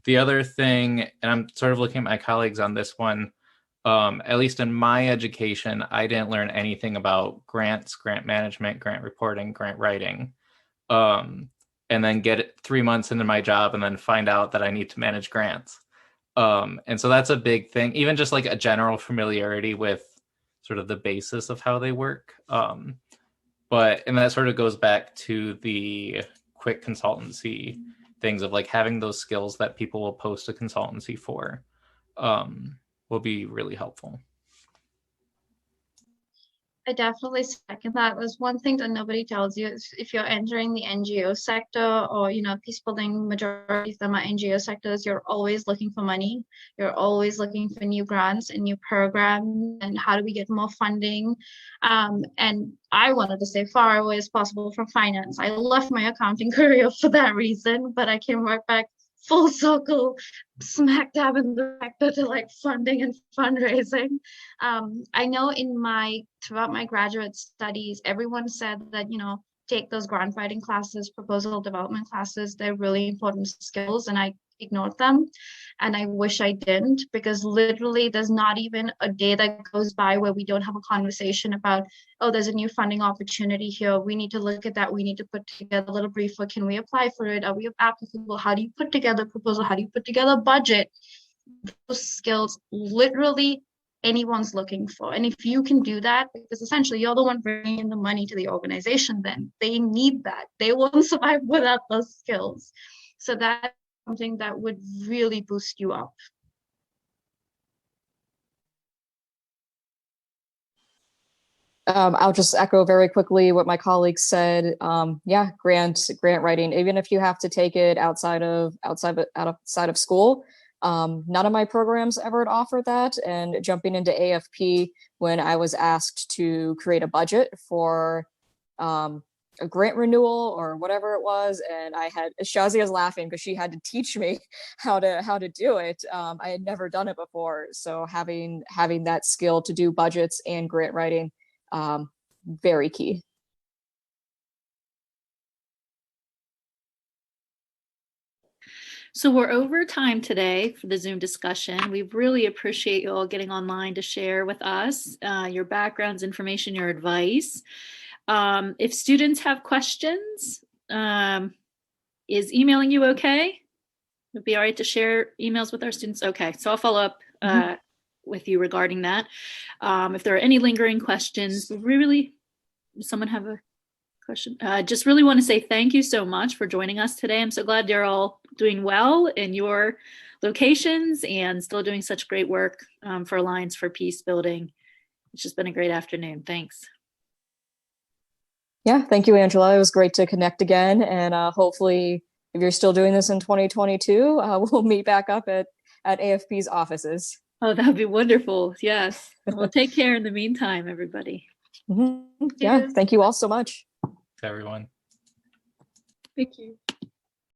The other thing, and I'm sort of looking at my colleagues on this one, at least in my education, I didn't learn anything about grants, grant management, grant reporting, grant writing, and then get it 3 months into my job and then find out that I need to manage grants. And so that's a big thing, even just like a general familiarity with sort of the basis of how they work. And that sort of goes back to the quick consultancy things of like having those skills that people will post a consultancy for will be really helpful. I definitely second that. There's one thing that nobody tells you is if you're entering the NGO sector or, peace building, majority of them are NGO sectors, you're always looking for money. You're always looking for new grants and new programs and how do we get more funding. And I wanted to stay far away as possible from finance. I left my accounting career for that reason, but I came right back full circle, smack dab in the sector to like funding and fundraising. I know throughout my graduate studies, everyone said that, take those grant writing classes, proposal development classes. They're really important skills, and I ignored them. And I wish I didn't, because literally there's not even a day that goes by where we don't have a conversation about, oh, there's a new funding opportunity here. We need to look at that. We need to put together a little brief. Can we apply for it? Are we applicable? How do you put together a proposal? How do you put together a budget? Those skills literally anyone's looking for. And if you can do that, because essentially you're the one bringing in the money to the organization, then they need that. They won't survive without those skills. So that's something that would really boost you up. I'll just echo very quickly what my colleagues said. Yeah, grant writing, even if you have to take it outside of school. None of my programs ever offered that. And jumping into AFP, when I was asked to create a budget for a grant renewal or whatever it was, and Shazia's laughing because she had to teach me how to do it. I had never done it before, so having that skill to do budgets and grant writing, very key. So we're over time today for the Zoom discussion. We really appreciate you all getting online to share with us your backgrounds, information, your advice. If students have questions, is emailing you okay? It'd be all right to share emails with our students? Okay, so I'll follow up with you regarding that. If there are any lingering questions, does someone have a question? Just really want to say thank you so much for joining us today. I'm so glad you're all doing well in your locations and still doing such great work for Alliance for Peace Building. It's just been a great afternoon. Thanks. Yeah, thank you, Angela. It was great to connect again. And hopefully, if you're still doing this in 2022, we'll meet back up at AFP's offices. Oh, that would be wonderful. Yes. Well, take care in the meantime, everybody. Yeah, thank you all so much. Everyone. Thank you.